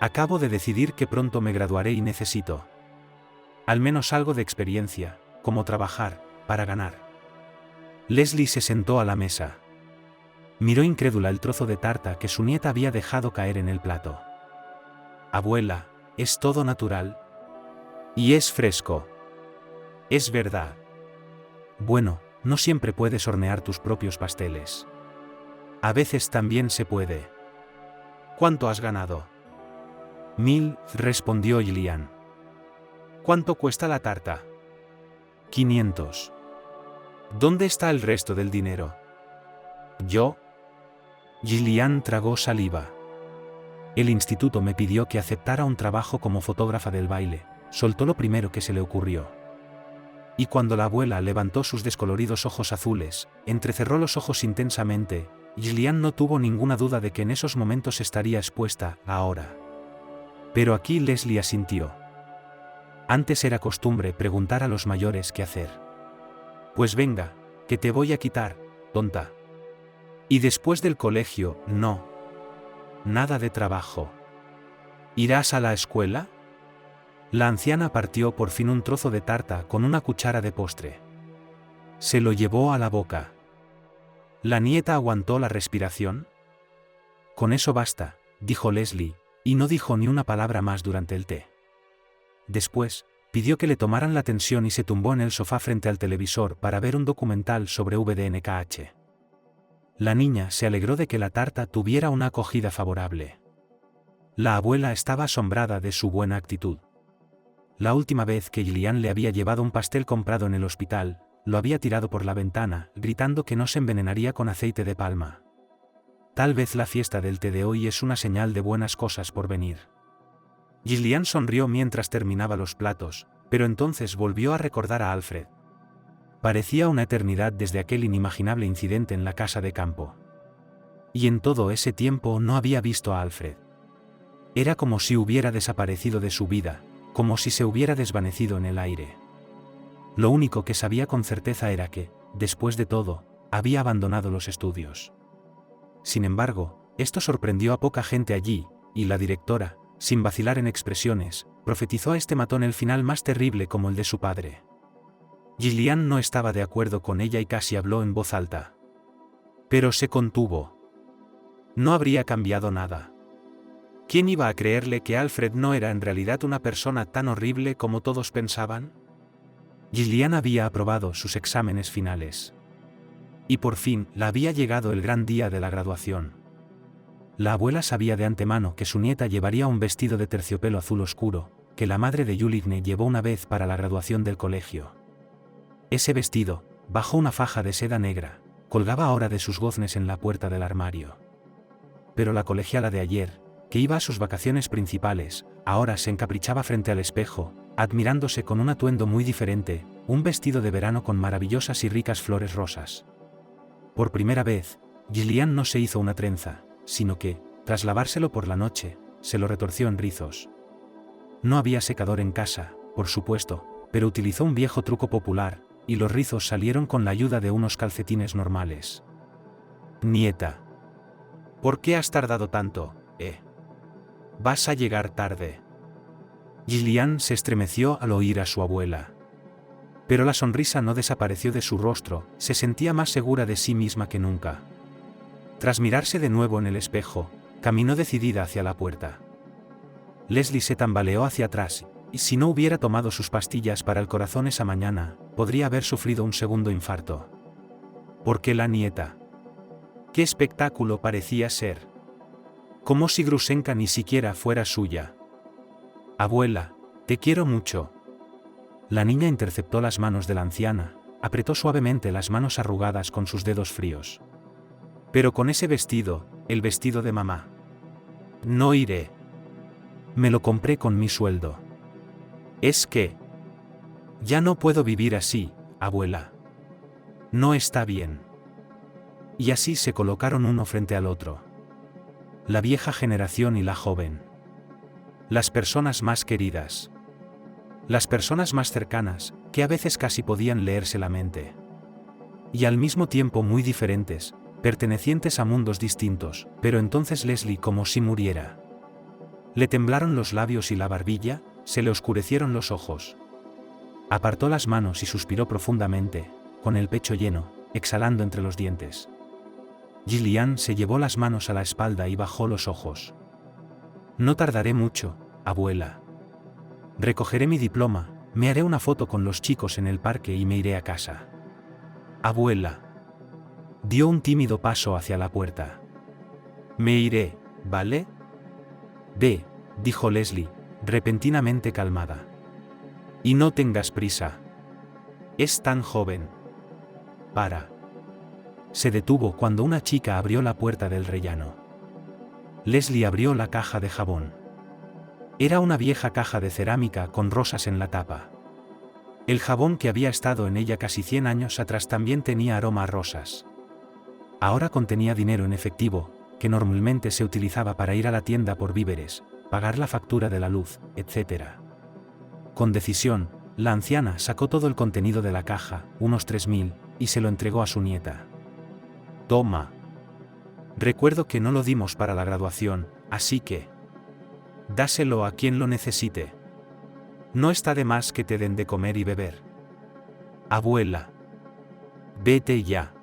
«Acabo de decidir que pronto me graduaré y necesito al menos algo de experiencia, como trabajar, para ganar». Leslie se sentó a la mesa. Miró incrédula el trozo de tarta que su nieta había dejado caer en el plato. «Abuela, es todo natural. Y es fresco. Es verdad». «Bueno, no siempre puedes hornear tus propios pasteles. A veces también se puede». «¿Cuánto has ganado?». «1000», respondió Gillian. «¿Cuánto cuesta la tarta?». «500». «¿Dónde está el resto del dinero?». «¿Yo?». Gillian tragó saliva. «El instituto me pidió que aceptara un trabajo como fotógrafa del baile», soltó lo primero que se le ocurrió. Y cuando la abuela levantó sus descoloridos ojos azules, entrecerró los ojos intensamente, Gillian no tuvo ninguna duda de que en esos momentos estaría expuesta, ahora. Pero aquí Leslie asintió. Antes era costumbre preguntar a los mayores qué hacer. «Pues venga, que te voy a quitar, tonta. Y después del colegio, no. Nada de trabajo. ¿Irás a la escuela?». La anciana partió por fin un trozo de tarta con una cuchara de postre. Se lo llevó a la boca. La nieta aguantó la respiración. «Con eso basta», dijo Leslie, y no dijo ni una palabra más durante el té. Después, pidió que le tomaran la tensión y se tumbó en el sofá frente al televisor para ver un documental sobre VDNKH. La niña se alegró de que la tarta tuviera una acogida favorable. La abuela estaba asombrada de su buena actitud. La última vez que Gillian le había llevado un pastel comprado en el hospital, lo había tirado por la ventana, gritando que no se envenenaría con aceite de palma. Tal vez la fiesta del té de hoy es una señal de buenas cosas por venir. Gillian sonrió mientras terminaba los platos, pero entonces volvió a recordar a Alfred. Parecía una eternidad desde aquel inimaginable incidente en la casa de campo. Y en todo ese tiempo no había visto a Alfred. Era como si hubiera desaparecido de su vida, como si se hubiera desvanecido en el aire. Lo único que sabía con certeza era que, después de todo, había abandonado los estudios. Sin embargo, esto sorprendió a poca gente allí, y la directora, sin vacilar en expresiones, profetizó a este matón el final más terrible como el de su padre. Gillian no estaba de acuerdo con ella y casi habló en voz alta. Pero se contuvo. No habría cambiado nada. ¿Quién iba a creerle que Alfred no era en realidad una persona tan horrible como todos pensaban? Gillian había aprobado sus exámenes finales. Y por fin le había llegado el gran día de la graduación. La abuela sabía de antemano que su nieta llevaría un vestido de terciopelo azul oscuro, que la madre de Juligne llevó una vez para la graduación del colegio. Ese vestido, bajo una faja de seda negra, colgaba ahora de sus goznes en la puerta del armario. Pero la colegiala de ayer, que iba a sus vacaciones principales, ahora se encaprichaba frente al espejo, admirándose con un atuendo muy diferente, un vestido de verano con maravillosas y ricas flores rosas. Por primera vez, Gillian no se hizo una trenza, sino que, tras lavárselo por la noche, se lo retorció en rizos. No había secador en casa, por supuesto, pero utilizó un viejo truco popular, y los rizos salieron con la ayuda de unos calcetines normales. Nieta. ¿Por qué has tardado tanto, Vas a llegar tarde. Gillian se estremeció al oír a su abuela. Pero la sonrisa no desapareció de su rostro, se sentía más segura de sí misma que nunca. Tras mirarse de nuevo en el espejo, caminó decidida hacia la puerta. Leslie se tambaleó hacia atrás, y si no hubiera tomado sus pastillas para el corazón esa mañana, podría haber sufrido un segundo infarto. ¿Por qué la nieta? ¿Qué espectáculo parecía ser? Como si Grusenka ni siquiera fuera suya. Abuela, te quiero mucho. La niña interceptó las manos de la anciana, apretó suavemente las manos arrugadas con sus dedos fríos. Pero con ese vestido, el vestido de mamá. No iré. Me lo compré con mi sueldo. Es que... ya no puedo vivir así, abuela. No está bien. Y así se colocaron uno frente al otro. La vieja generación y la joven. Las personas más queridas. Las personas más cercanas, que a veces casi podían leerse la mente. Y al mismo tiempo muy diferentes, pertenecientes a mundos distintos, pero entonces Leslie como si muriera. Le temblaron los labios y la barbilla, se le oscurecieron los ojos. Apartó las manos y suspiró profundamente, con el pecho lleno, exhalando entre los dientes. Gillian se llevó las manos a la espalda y bajó los ojos. No tardaré mucho, abuela. Recogeré mi diploma, me haré una foto con los chicos en el parque y me iré a casa. Abuela. Dio un tímido paso hacia la puerta. Me iré, ¿vale? Ve, dijo Leslie, repentinamente calmada. Y no tengas prisa. Es tan joven. Para. Se detuvo cuando una chica abrió la puerta del rellano. Leslie abrió la caja de jabón. Era una vieja caja de cerámica con rosas en la tapa. El jabón que había estado en ella casi 100 años atrás también tenía aroma a rosas. Ahora contenía dinero en efectivo, que normalmente se utilizaba para ir a la tienda por víveres, pagar la factura de la luz, etc. Con decisión, la anciana sacó todo el contenido de la caja, unos 3.000, y se lo entregó a su nieta. Toma. Recuerdo que no lo dimos para la graduación, así que... dáselo a quien lo necesite. No está de más que te den de comer y beber. Abuela. Vete ya.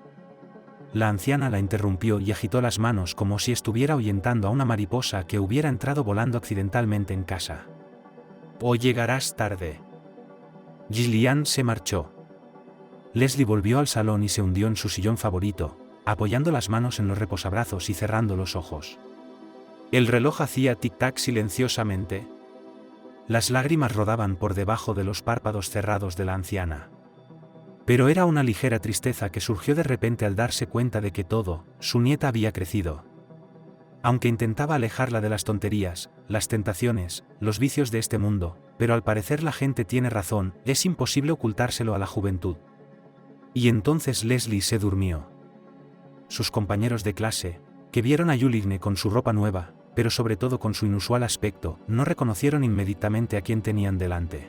La anciana la interrumpió y agitó las manos como si estuviera ahuyentando a una mariposa que hubiera entrado volando accidentalmente en casa. O llegarás tarde. Gillian se marchó. Leslie volvió al salón y se hundió en su sillón favorito, apoyando las manos en los reposabrazos y cerrando los ojos. El reloj hacía tic-tac silenciosamente. Las lágrimas rodaban por debajo de los párpados cerrados de la anciana. Pero era una ligera tristeza que surgió de repente al darse cuenta de que todo, su nieta había crecido. Aunque intentaba alejarla de las tonterías, las tentaciones, los vicios de este mundo, pero al parecer la gente tiene razón, es imposible ocultárselo a la juventud. Y entonces Leslie se durmió. Sus compañeros de clase, que vieron a Juligne con su ropa nueva, pero sobre todo con su inusual aspecto, no reconocieron inmediatamente a quien tenían delante.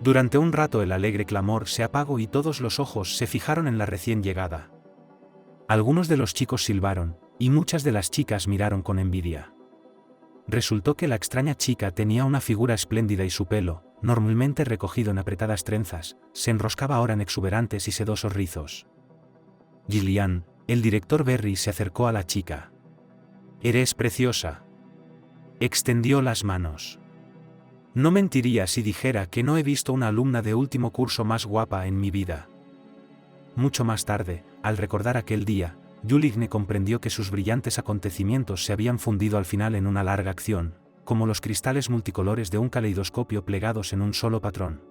Durante un rato el alegre clamor se apagó y todos los ojos se fijaron en la recién llegada. Algunos de los chicos silbaron, y muchas de las chicas miraron con envidia. Resultó que la extraña chica tenía una figura espléndida y su pelo, normalmente recogido en apretadas trenzas, se enroscaba ahora en exuberantes y sedosos rizos. Gillian, el director Berry se acercó a la chica. «Eres preciosa». Extendió las manos. No mentiría si dijera que no he visto una alumna de último curso más guapa en mi vida. Mucho más tarde, al recordar aquel día, Juligne comprendió que sus brillantes acontecimientos se habían fundido al final en una larga acción, como los cristales multicolores de un caleidoscopio plegados en un solo patrón.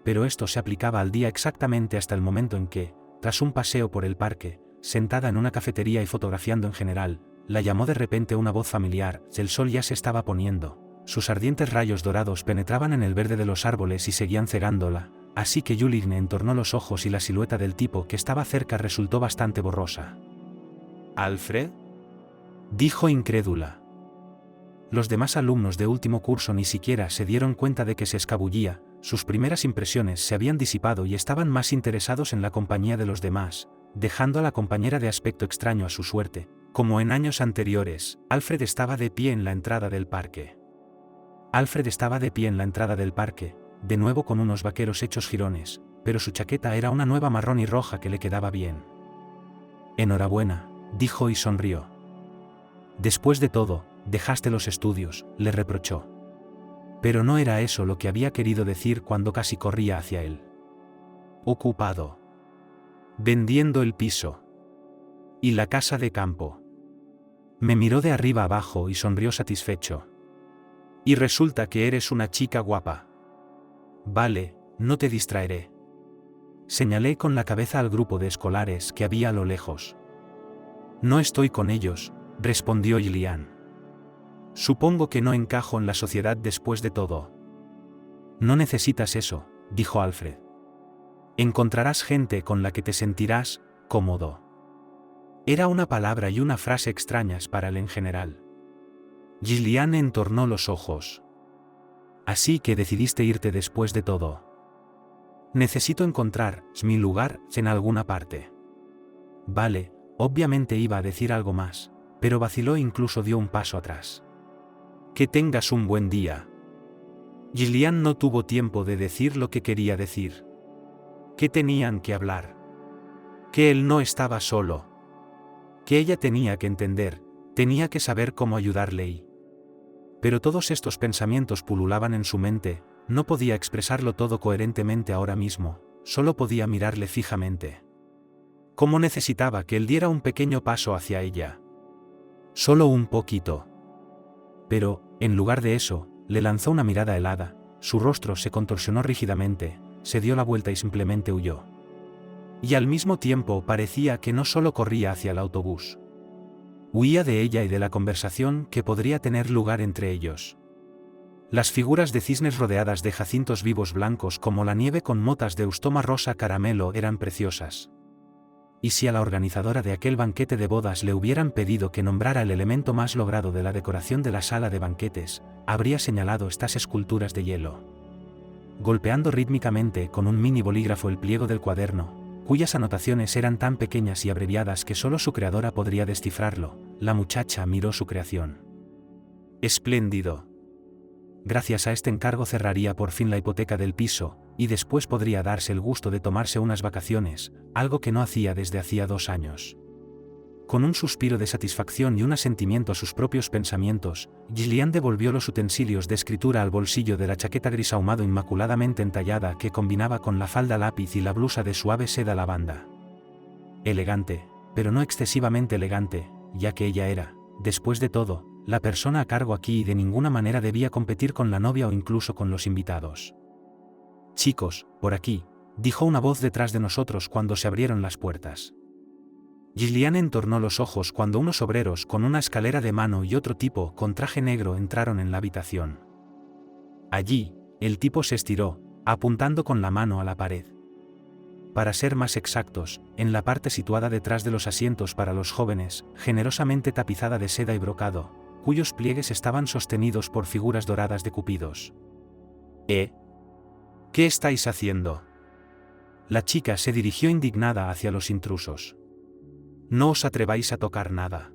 Pero esto se aplicaba al día exactamente hasta el momento en que, tras un paseo por el parque, sentada en una cafetería y fotografiando en general, la llamó de repente una voz familiar. El sol ya se estaba poniendo, sus ardientes rayos dorados penetraban en el verde de los árboles y seguían cegándola, así que Juligne entornó los ojos y la silueta del tipo que estaba cerca resultó bastante borrosa. «¿Alfred?», dijo incrédula. Los demás alumnos de último curso ni siquiera se dieron cuenta de que se escabullía, sus primeras impresiones se habían disipado y estaban más interesados en la compañía de los demás, dejando a la compañera de aspecto extraño a su suerte. Como en años anteriores, Alfred estaba de pie en la entrada del parque. De nuevo con unos vaqueros hechos jirones, pero su chaqueta era una nueva marrón y roja que le quedaba bien. «Enhorabuena», dijo y sonrió. «Después de todo, dejaste los estudios», le reprochó. Pero no era eso lo que había querido decir cuando casi corría hacia él. «Ocupado. Vendiendo el piso. Y la casa de campo». Me miró de arriba abajo y sonrió satisfecho. «Y resulta que eres una chica guapa». «Vale, no te distraeré». Señalé con la cabeza al grupo de escolares que había a lo lejos. «No estoy con ellos», respondió Gillian. «Supongo que no encajo en la sociedad después de todo». «No necesitas eso», dijo Alfred. «Encontrarás gente con la que te sentirás cómodo». Era una palabra y una frase extrañas para él en general. Gillian entornó los ojos. «Así que decidiste irte después de todo». «Necesito encontrar mi lugar en alguna parte». «Vale», obviamente iba a decir algo más, pero vaciló e incluso dio un paso atrás. «Que tengas un buen día». Gillian no tuvo tiempo de decir lo que quería decir. Que tenían que hablar. Que él no estaba solo. Que ella tenía que entender, tenía que saber cómo ayudarle y... Pero todos estos pensamientos pululaban en su mente, no podía expresarlo todo coherentemente ahora mismo, solo podía mirarle fijamente. Cómo necesitaba que él diera un pequeño paso hacia ella. Solo un poquito. Pero, en lugar de eso, le lanzó una mirada helada, su rostro se contorsionó rígidamente, se dio la vuelta y simplemente huyó. Y al mismo tiempo parecía que no solo corría hacia el autobús. Huía de ella y de la conversación que podría tener lugar entre ellos. Las figuras de cisnes rodeadas de jacintos vivos blancos como la nieve con motas de eustoma rosa caramelo eran preciosas. Y si a la organizadora de aquel banquete de bodas le hubieran pedido que nombrara el elemento más logrado de la decoración de la sala de banquetes, habría señalado estas esculturas de hielo. Golpeando rítmicamente con un mini bolígrafo el pliego del cuaderno, cuyas anotaciones eran tan pequeñas y abreviadas que solo su creadora podría descifrarlo, la muchacha miró su creación. «Espléndido. Gracias a este encargo cerraría por fin la hipoteca del piso, y después podría darse el gusto de tomarse unas vacaciones, algo que no hacía desde hacía 2 años». Con un suspiro de satisfacción y un asentimiento a sus propios pensamientos, Gillian devolvió los utensilios de escritura al bolsillo de la chaqueta gris ahumado inmaculadamente entallada que combinaba con la falda lápiz y la blusa de suave seda lavanda. Elegante, pero no excesivamente elegante, ya que ella era, después de todo, la persona a cargo aquí y de ninguna manera debía competir con la novia o incluso con los invitados. «Chicos, por aquí», dijo una voz detrás de nosotros cuando se abrieron las puertas. Gillian entornó los ojos cuando unos obreros con una escalera de mano y otro tipo con traje negro entraron en la habitación. Allí, el tipo se estiró, apuntando con la mano a la pared. Para ser más exactos, en la parte situada detrás de los asientos para los jóvenes, generosamente tapizada de seda y brocado, cuyos pliegues estaban sostenidos por figuras doradas de cupidos. ¿Qué estáis haciendo? La chica se dirigió indignada hacia los intrusos. No os atreváis a tocar nada.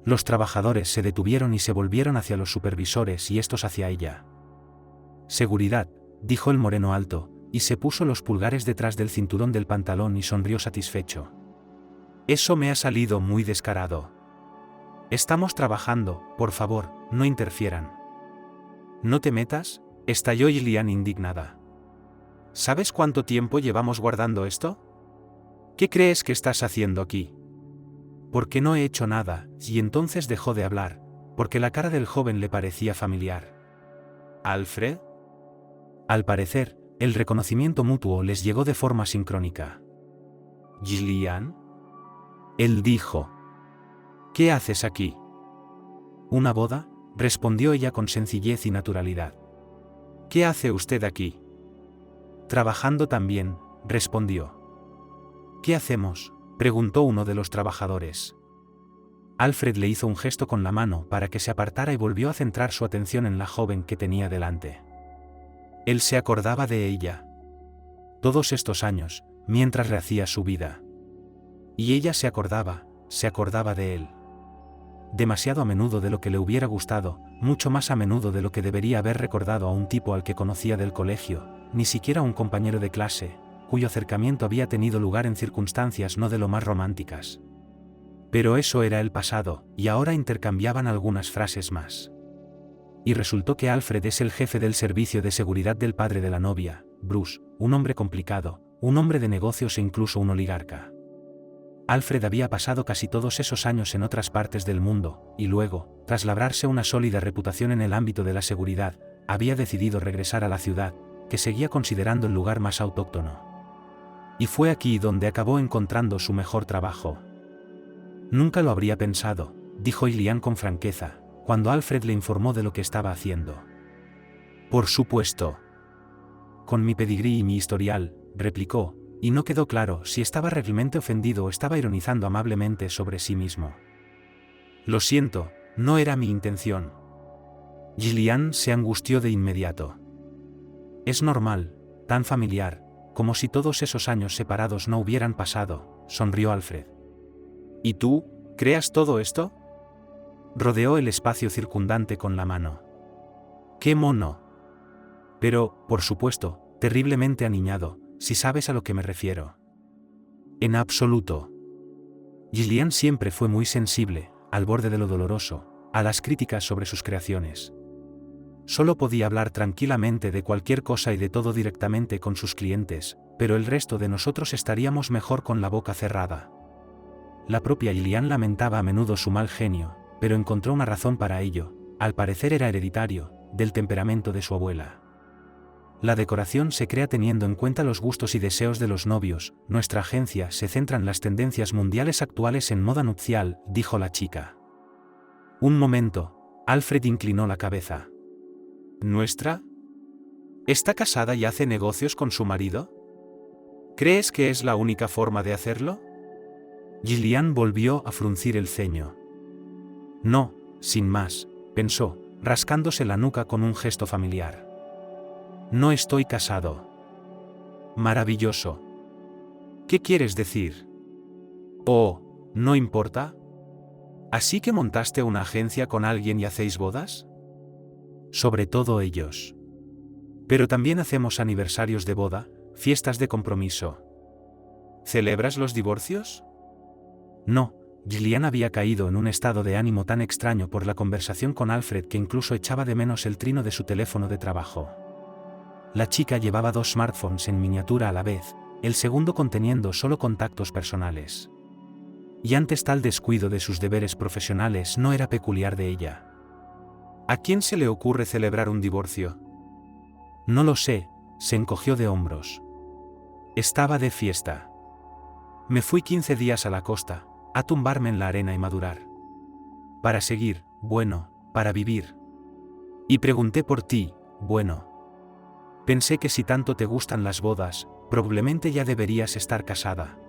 Los trabajadores se detuvieron y se volvieron hacia los supervisores y estos hacia ella. Seguridad, dijo el moreno alto, y se puso los pulgares detrás del cinturón del pantalón y sonrió satisfecho. Eso me ha salido muy descarado. Estamos trabajando, por favor, no interfieran. ¿No te metas?, estalló Gillian indignada. ¿Sabes cuánto tiempo llevamos guardando esto? ¿Qué crees que estás haciendo aquí? Porque no he hecho nada, y entonces dejó de hablar, porque la cara del joven le parecía familiar. ¿Alfred? Al parecer, el reconocimiento mutuo les llegó de forma sincrónica. ¿Gillian? Él dijo. ¿Qué haces aquí? ¿Una boda?, respondió ella con sencillez y naturalidad. ¿Qué hace usted aquí? Trabajando también, respondió. ¿Qué hacemos?, preguntó uno de los trabajadores. Alfred le hizo un gesto con la mano para que se apartara y volvió a centrar su atención en la joven que tenía delante. Él se acordaba de ella. Todos estos años, mientras rehacía su vida. Y ella se acordaba de él. Demasiado a menudo de lo que le hubiera gustado, mucho más a menudo de lo que debería haber recordado a un tipo al que conocía del colegio, ni siquiera a un compañero de clase, cuyo acercamiento había tenido lugar en circunstancias no de lo más románticas. Pero eso era el pasado, y ahora intercambiaban algunas frases más. Y resultó que Alfred es el jefe del servicio de seguridad del padre de la novia, Bruce, un hombre complicado, un hombre de negocios e incluso un oligarca. Alfred había pasado casi todos esos años en otras partes del mundo, y luego, tras labrarse una sólida reputación en el ámbito de la seguridad, había decidido regresar a la ciudad, que seguía considerando el lugar más autóctono. Y fue aquí donde acabó encontrando su mejor trabajo. Nunca lo habría pensado, dijo Gillian con franqueza, cuando Alfred le informó de lo que estaba haciendo. Por supuesto. Con mi pedigrí y mi historial, replicó, y no quedó claro si estaba realmente ofendido o estaba ironizando amablemente sobre sí mismo. Lo siento, no era mi intención. Gillian se angustió de inmediato. Es normal, tan familiar, como si todos esos años separados no hubieran pasado, sonrió Alfred. ¿Y tú, creas todo esto? Rodeó el espacio circundante con la mano. ¡Qué mono! Pero, por supuesto, terriblemente aniñado, si sabes a lo que me refiero. En absoluto. Gillian siempre fue muy sensible, al borde de lo doloroso, a las críticas sobre sus creaciones. Solo podía hablar tranquilamente de cualquier cosa y de todo directamente con sus clientes, pero el resto de nosotros estaríamos mejor con la boca cerrada. La propia Gillian lamentaba a menudo su mal genio, pero encontró una razón para ello, al parecer era hereditario, del temperamento de su abuela. La decoración se crea teniendo en cuenta los gustos y deseos de los novios, nuestra agencia se centra en las tendencias mundiales actuales en moda nupcial, dijo la chica. Un momento, Alfred inclinó la cabeza. ¿Nuestra? ¿Está casada y hace negocios con su marido? ¿Crees que es la única forma de hacerlo? Gillian volvió a fruncir el ceño. No, sin más, pensó, rascándose la nuca con un gesto familiar. No estoy casado. Maravilloso. ¿Qué quieres decir? Oh, ¿no importa? ¿Así que montaste una agencia con alguien y hacéis bodas? Sobre todo ellos. Pero también hacemos aniversarios de boda, fiestas de compromiso. ¿Celebras los divorcios? No, Gillian había caído en un estado de ánimo tan extraño por la conversación con Alfred que incluso echaba de menos el trino de su teléfono de trabajo. La chica llevaba 2 smartphones en miniatura a la vez, el segundo conteniendo solo contactos personales. Y antes tal descuido de sus deberes profesionales no era peculiar de ella. ¿A quién se le ocurre celebrar un divorcio? No lo sé, se encogió de hombros. Estaba de fiesta. Me fui 15 días a la costa, a tumbarme en la arena y madurar. Para seguir, bueno, para vivir. Y pregunté por ti, bueno. Pensé que si tanto te gustan las bodas, probablemente ya deberías estar casada.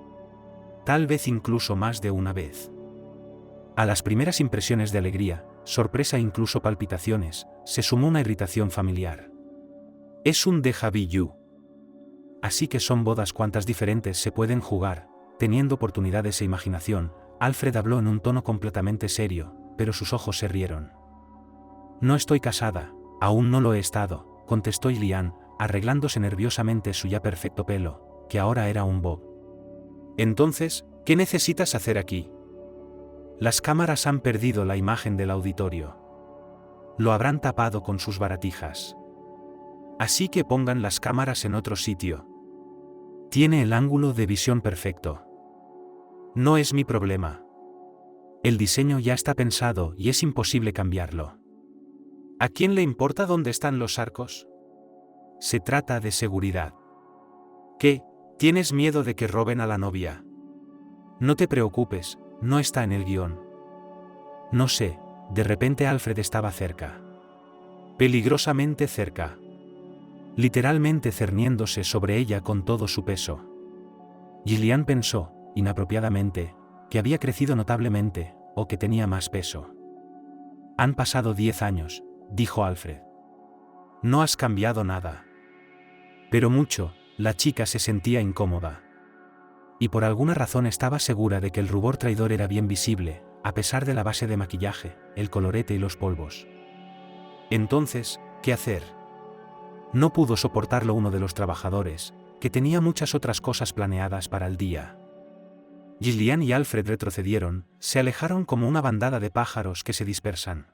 Tal vez incluso más de una vez. A las primeras impresiones de alegría, sorpresa e incluso palpitaciones, se sumó una irritación familiar. Es un déjà vu. Así que son bodas cuantas diferentes se pueden jugar, teniendo oportunidades e imaginación. Alfred habló en un tono completamente serio, pero sus ojos se rieron. No estoy casada, aún no lo he estado, contestó Gillian, arreglándose nerviosamente su ya perfecto pelo, que ahora era un bob. Entonces, ¿qué necesitas hacer aquí? Las cámaras han perdido la imagen del auditorio. Lo habrán tapado con sus baratijas. Así que pongan las cámaras en otro sitio. Tiene el ángulo de visión perfecto. No es mi problema. El diseño ya está pensado y es imposible cambiarlo. ¿A quién le importa dónde están los arcos? Se trata de seguridad. ¿Qué? ¿Tienes miedo de que roben a la novia? No te preocupes, no está en el guión. No sé, de repente Alfred estaba cerca. Peligrosamente cerca. Literalmente cerniéndose sobre ella con todo su peso. Gillian pensó, inapropiadamente, que había crecido notablemente, o que tenía más peso. Han pasado 10 años, dijo Alfred. No has cambiado nada. Pero mucho, la chica se sentía incómoda. Y por alguna razón estaba segura de que el rubor traidor era bien visible, a pesar de la base de maquillaje, el colorete y los polvos. Entonces, ¿qué hacer? No pudo soportarlo uno de los trabajadores, que tenía muchas otras cosas planeadas para el día. Gillian y Alfred retrocedieron, se alejaron como una bandada de pájaros que se dispersan.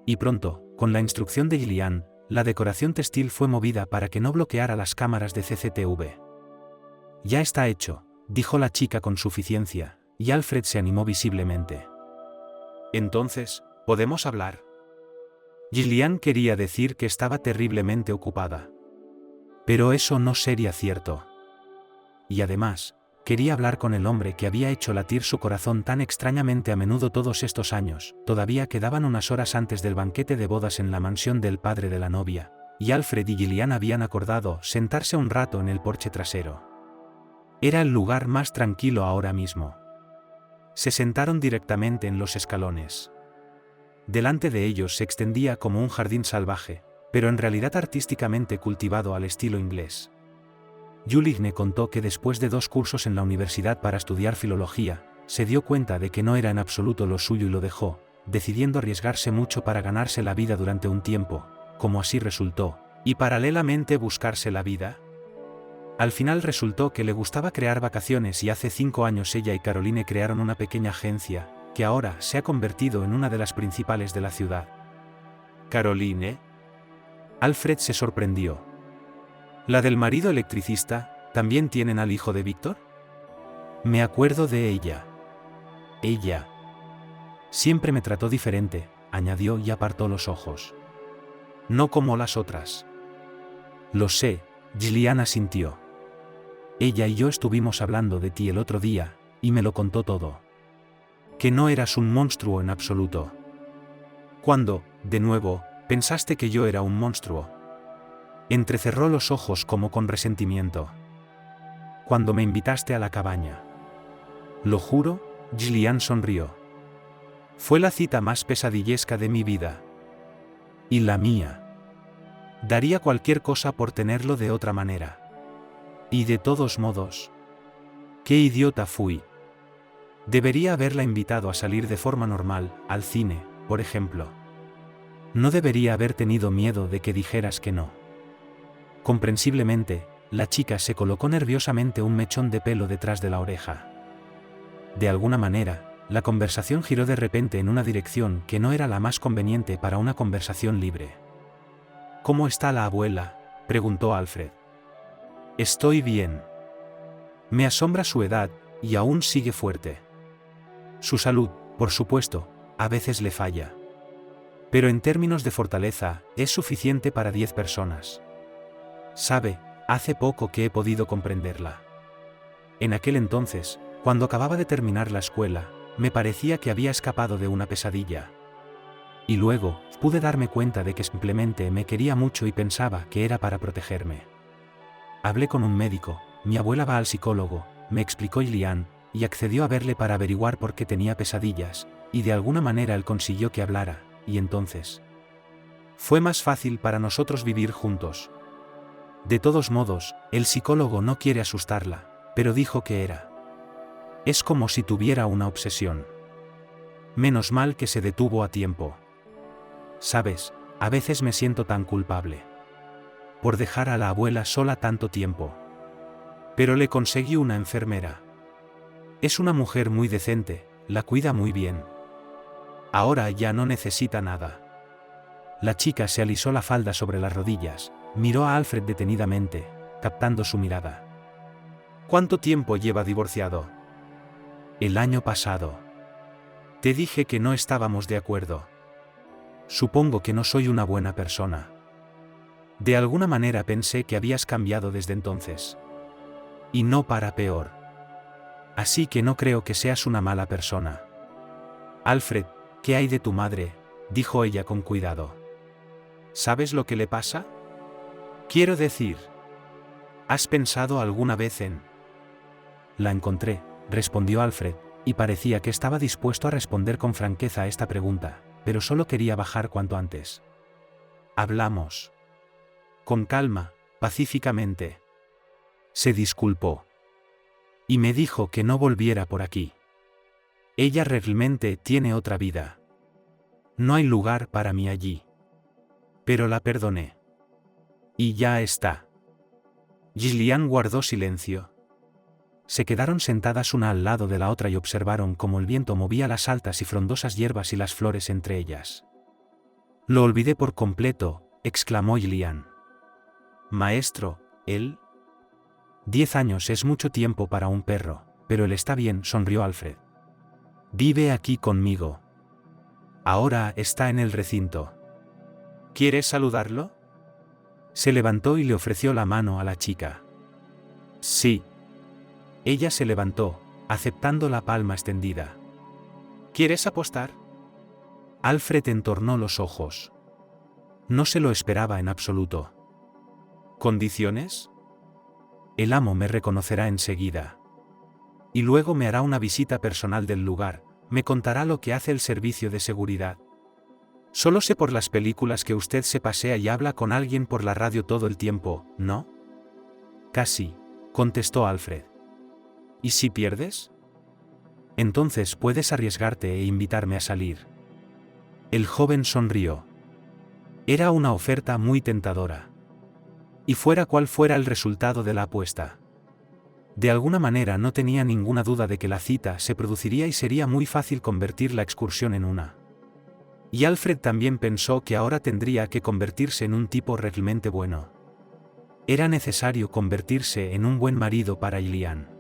Y pronto, con la instrucción de Gillian, la decoración textil fue movida para que no bloqueara las cámaras de CCTV. Ya está hecho, dijo la chica con suficiencia, y Alfred se animó visiblemente. Entonces, ¿podemos hablar? Gillian quería decir que estaba terriblemente ocupada. Pero eso no sería cierto. Y además, quería hablar con el hombre que había hecho latir su corazón tan extrañamente a menudo todos estos años. Todavía quedaban unas horas antes del banquete de bodas en la mansión del padre de la novia, y Alfred y Gillian habían acordado sentarse un rato en el porche trasero. Era el lugar más tranquilo ahora mismo. Se sentaron directamente en los escalones. Delante de ellos se extendía como un jardín salvaje, pero en realidad artísticamente cultivado al estilo inglés. Juligne contó que después de 2 cursos en la universidad para estudiar filología, se dio cuenta de que no era en absoluto lo suyo y lo dejó, decidiendo arriesgarse mucho para ganarse la vida durante un tiempo, como así resultó, y paralelamente buscarse la vida. Al final resultó que le gustaba crear vacaciones y hace 5 años ella y Caroline crearon una pequeña agencia, que ahora se ha convertido en una de las principales de la ciudad. ¿Caroline? Alfred se sorprendió. ¿La del marido electricista, también tienen al hijo de Víctor? Me acuerdo de ella. Ella. Siempre me trató diferente, añadió y apartó los ojos. No como las otras. Lo sé, Gillian asintió. Ella y yo estuvimos hablando de ti el otro día, y me lo contó todo. Que no eras un monstruo en absoluto. ¿Cuándo, de nuevo, pensaste que yo era un monstruo? Entrecerró los ojos como con resentimiento. Cuando me invitaste a la cabaña. Lo juro, Gillian sonrió. Fue la cita más pesadillesca de mi vida. Y la mía. Daría cualquier cosa por tenerlo de otra manera. Y de todos modos. ¡Qué idiota fui! Debería haberla invitado a salir de forma normal, al cine, por ejemplo. No debería haber tenido miedo de que dijeras que no. Comprensiblemente, la chica se colocó nerviosamente un mechón de pelo detrás de la oreja. De alguna manera, la conversación giró de repente en una dirección que no era la más conveniente para una conversación libre. ¿Cómo está la abuela?, preguntó Alfred. Estoy bien. Me asombra su edad, y aún sigue fuerte. Su salud, por supuesto, a veces le falla. Pero en términos de fortaleza, es suficiente para 10 personas. Sabe, Hace poco que he podido comprenderla. En aquel entonces, cuando acababa de terminar la escuela, me parecía que había escapado de una pesadilla. Y luego, pude darme cuenta de que simplemente me quería mucho y pensaba que era para protegerme. Hablé con un médico, mi abuela va al psicólogo, me explicó Gillian, y accedió a verle para averiguar por qué tenía pesadillas, y de alguna manera él consiguió que hablara, y entonces fue más fácil para nosotros vivir juntos. De todos modos, el psicólogo no quiere asustarla, pero dijo que es como si tuviera una obsesión. Menos mal que se detuvo a tiempo. Sabes, a veces me siento tan culpable por dejar a la abuela sola tanto tiempo. Pero le conseguí una enfermera. Es una mujer muy decente, la cuida muy bien. Ahora ya no necesita nada. La chica se alisó la falda sobre las rodillas, miró a Alfred detenidamente, captando su mirada. ¿Cuánto tiempo lleva divorciado? El año pasado. Te dije que no estábamos de acuerdo. Supongo que no soy una buena persona. De alguna manera pensé que habías cambiado desde entonces. Y no para peor. Así que no creo que seas una mala persona. Alfred, ¿qué hay de tu madre?, dijo ella con cuidado. ¿Sabes lo que le pasa? Quiero decir, ¿has pensado alguna vez en...? La encontré, respondió Alfred, y parecía que estaba dispuesto a responder con franqueza a esta pregunta, pero solo quería bajar cuanto antes. Hablamos. Con calma, pacíficamente. Se disculpó. Y me dijo que no volviera por aquí. Ella realmente tiene otra vida. No hay lugar para mí allí. Pero la perdoné. Y ya está. Gillian guardó silencio. Se quedaron sentadas una al lado de la otra y observaron cómo el viento movía las altas y frondosas hierbas y las flores entre ellas. Lo olvidé por completo, exclamó Gillian. Maestro, ¿él? 10 años es mucho tiempo para un perro, pero él está bien, sonrió Alfred. Vive aquí conmigo. Ahora está en el recinto. ¿Quieres saludarlo? Se levantó y le ofreció la mano a la chica. Sí. Ella se levantó, aceptando la palma extendida. ¿Quieres apostar? Alfred entornó los ojos. No se lo esperaba en absoluto. ¿Condiciones? El amo me reconocerá enseguida. Y luego me hará una visita personal del lugar, me contará lo que hace el servicio de seguridad. Solo sé por las películas que usted se pasea y habla con alguien por la radio todo el tiempo, ¿no? Casi, contestó Alfred. ¿Y si pierdes? Entonces puedes arriesgarte e invitarme a salir. El joven sonrió. Era una oferta muy tentadora. Y fuera cual fuera el resultado de la apuesta. De alguna manera no tenía ninguna duda de que la cita se produciría y sería muy fácil convertir la excursión en una. Y Alfred también pensó que ahora tendría que convertirse en un tipo realmente bueno. Era necesario convertirse en un buen marido para Gillian.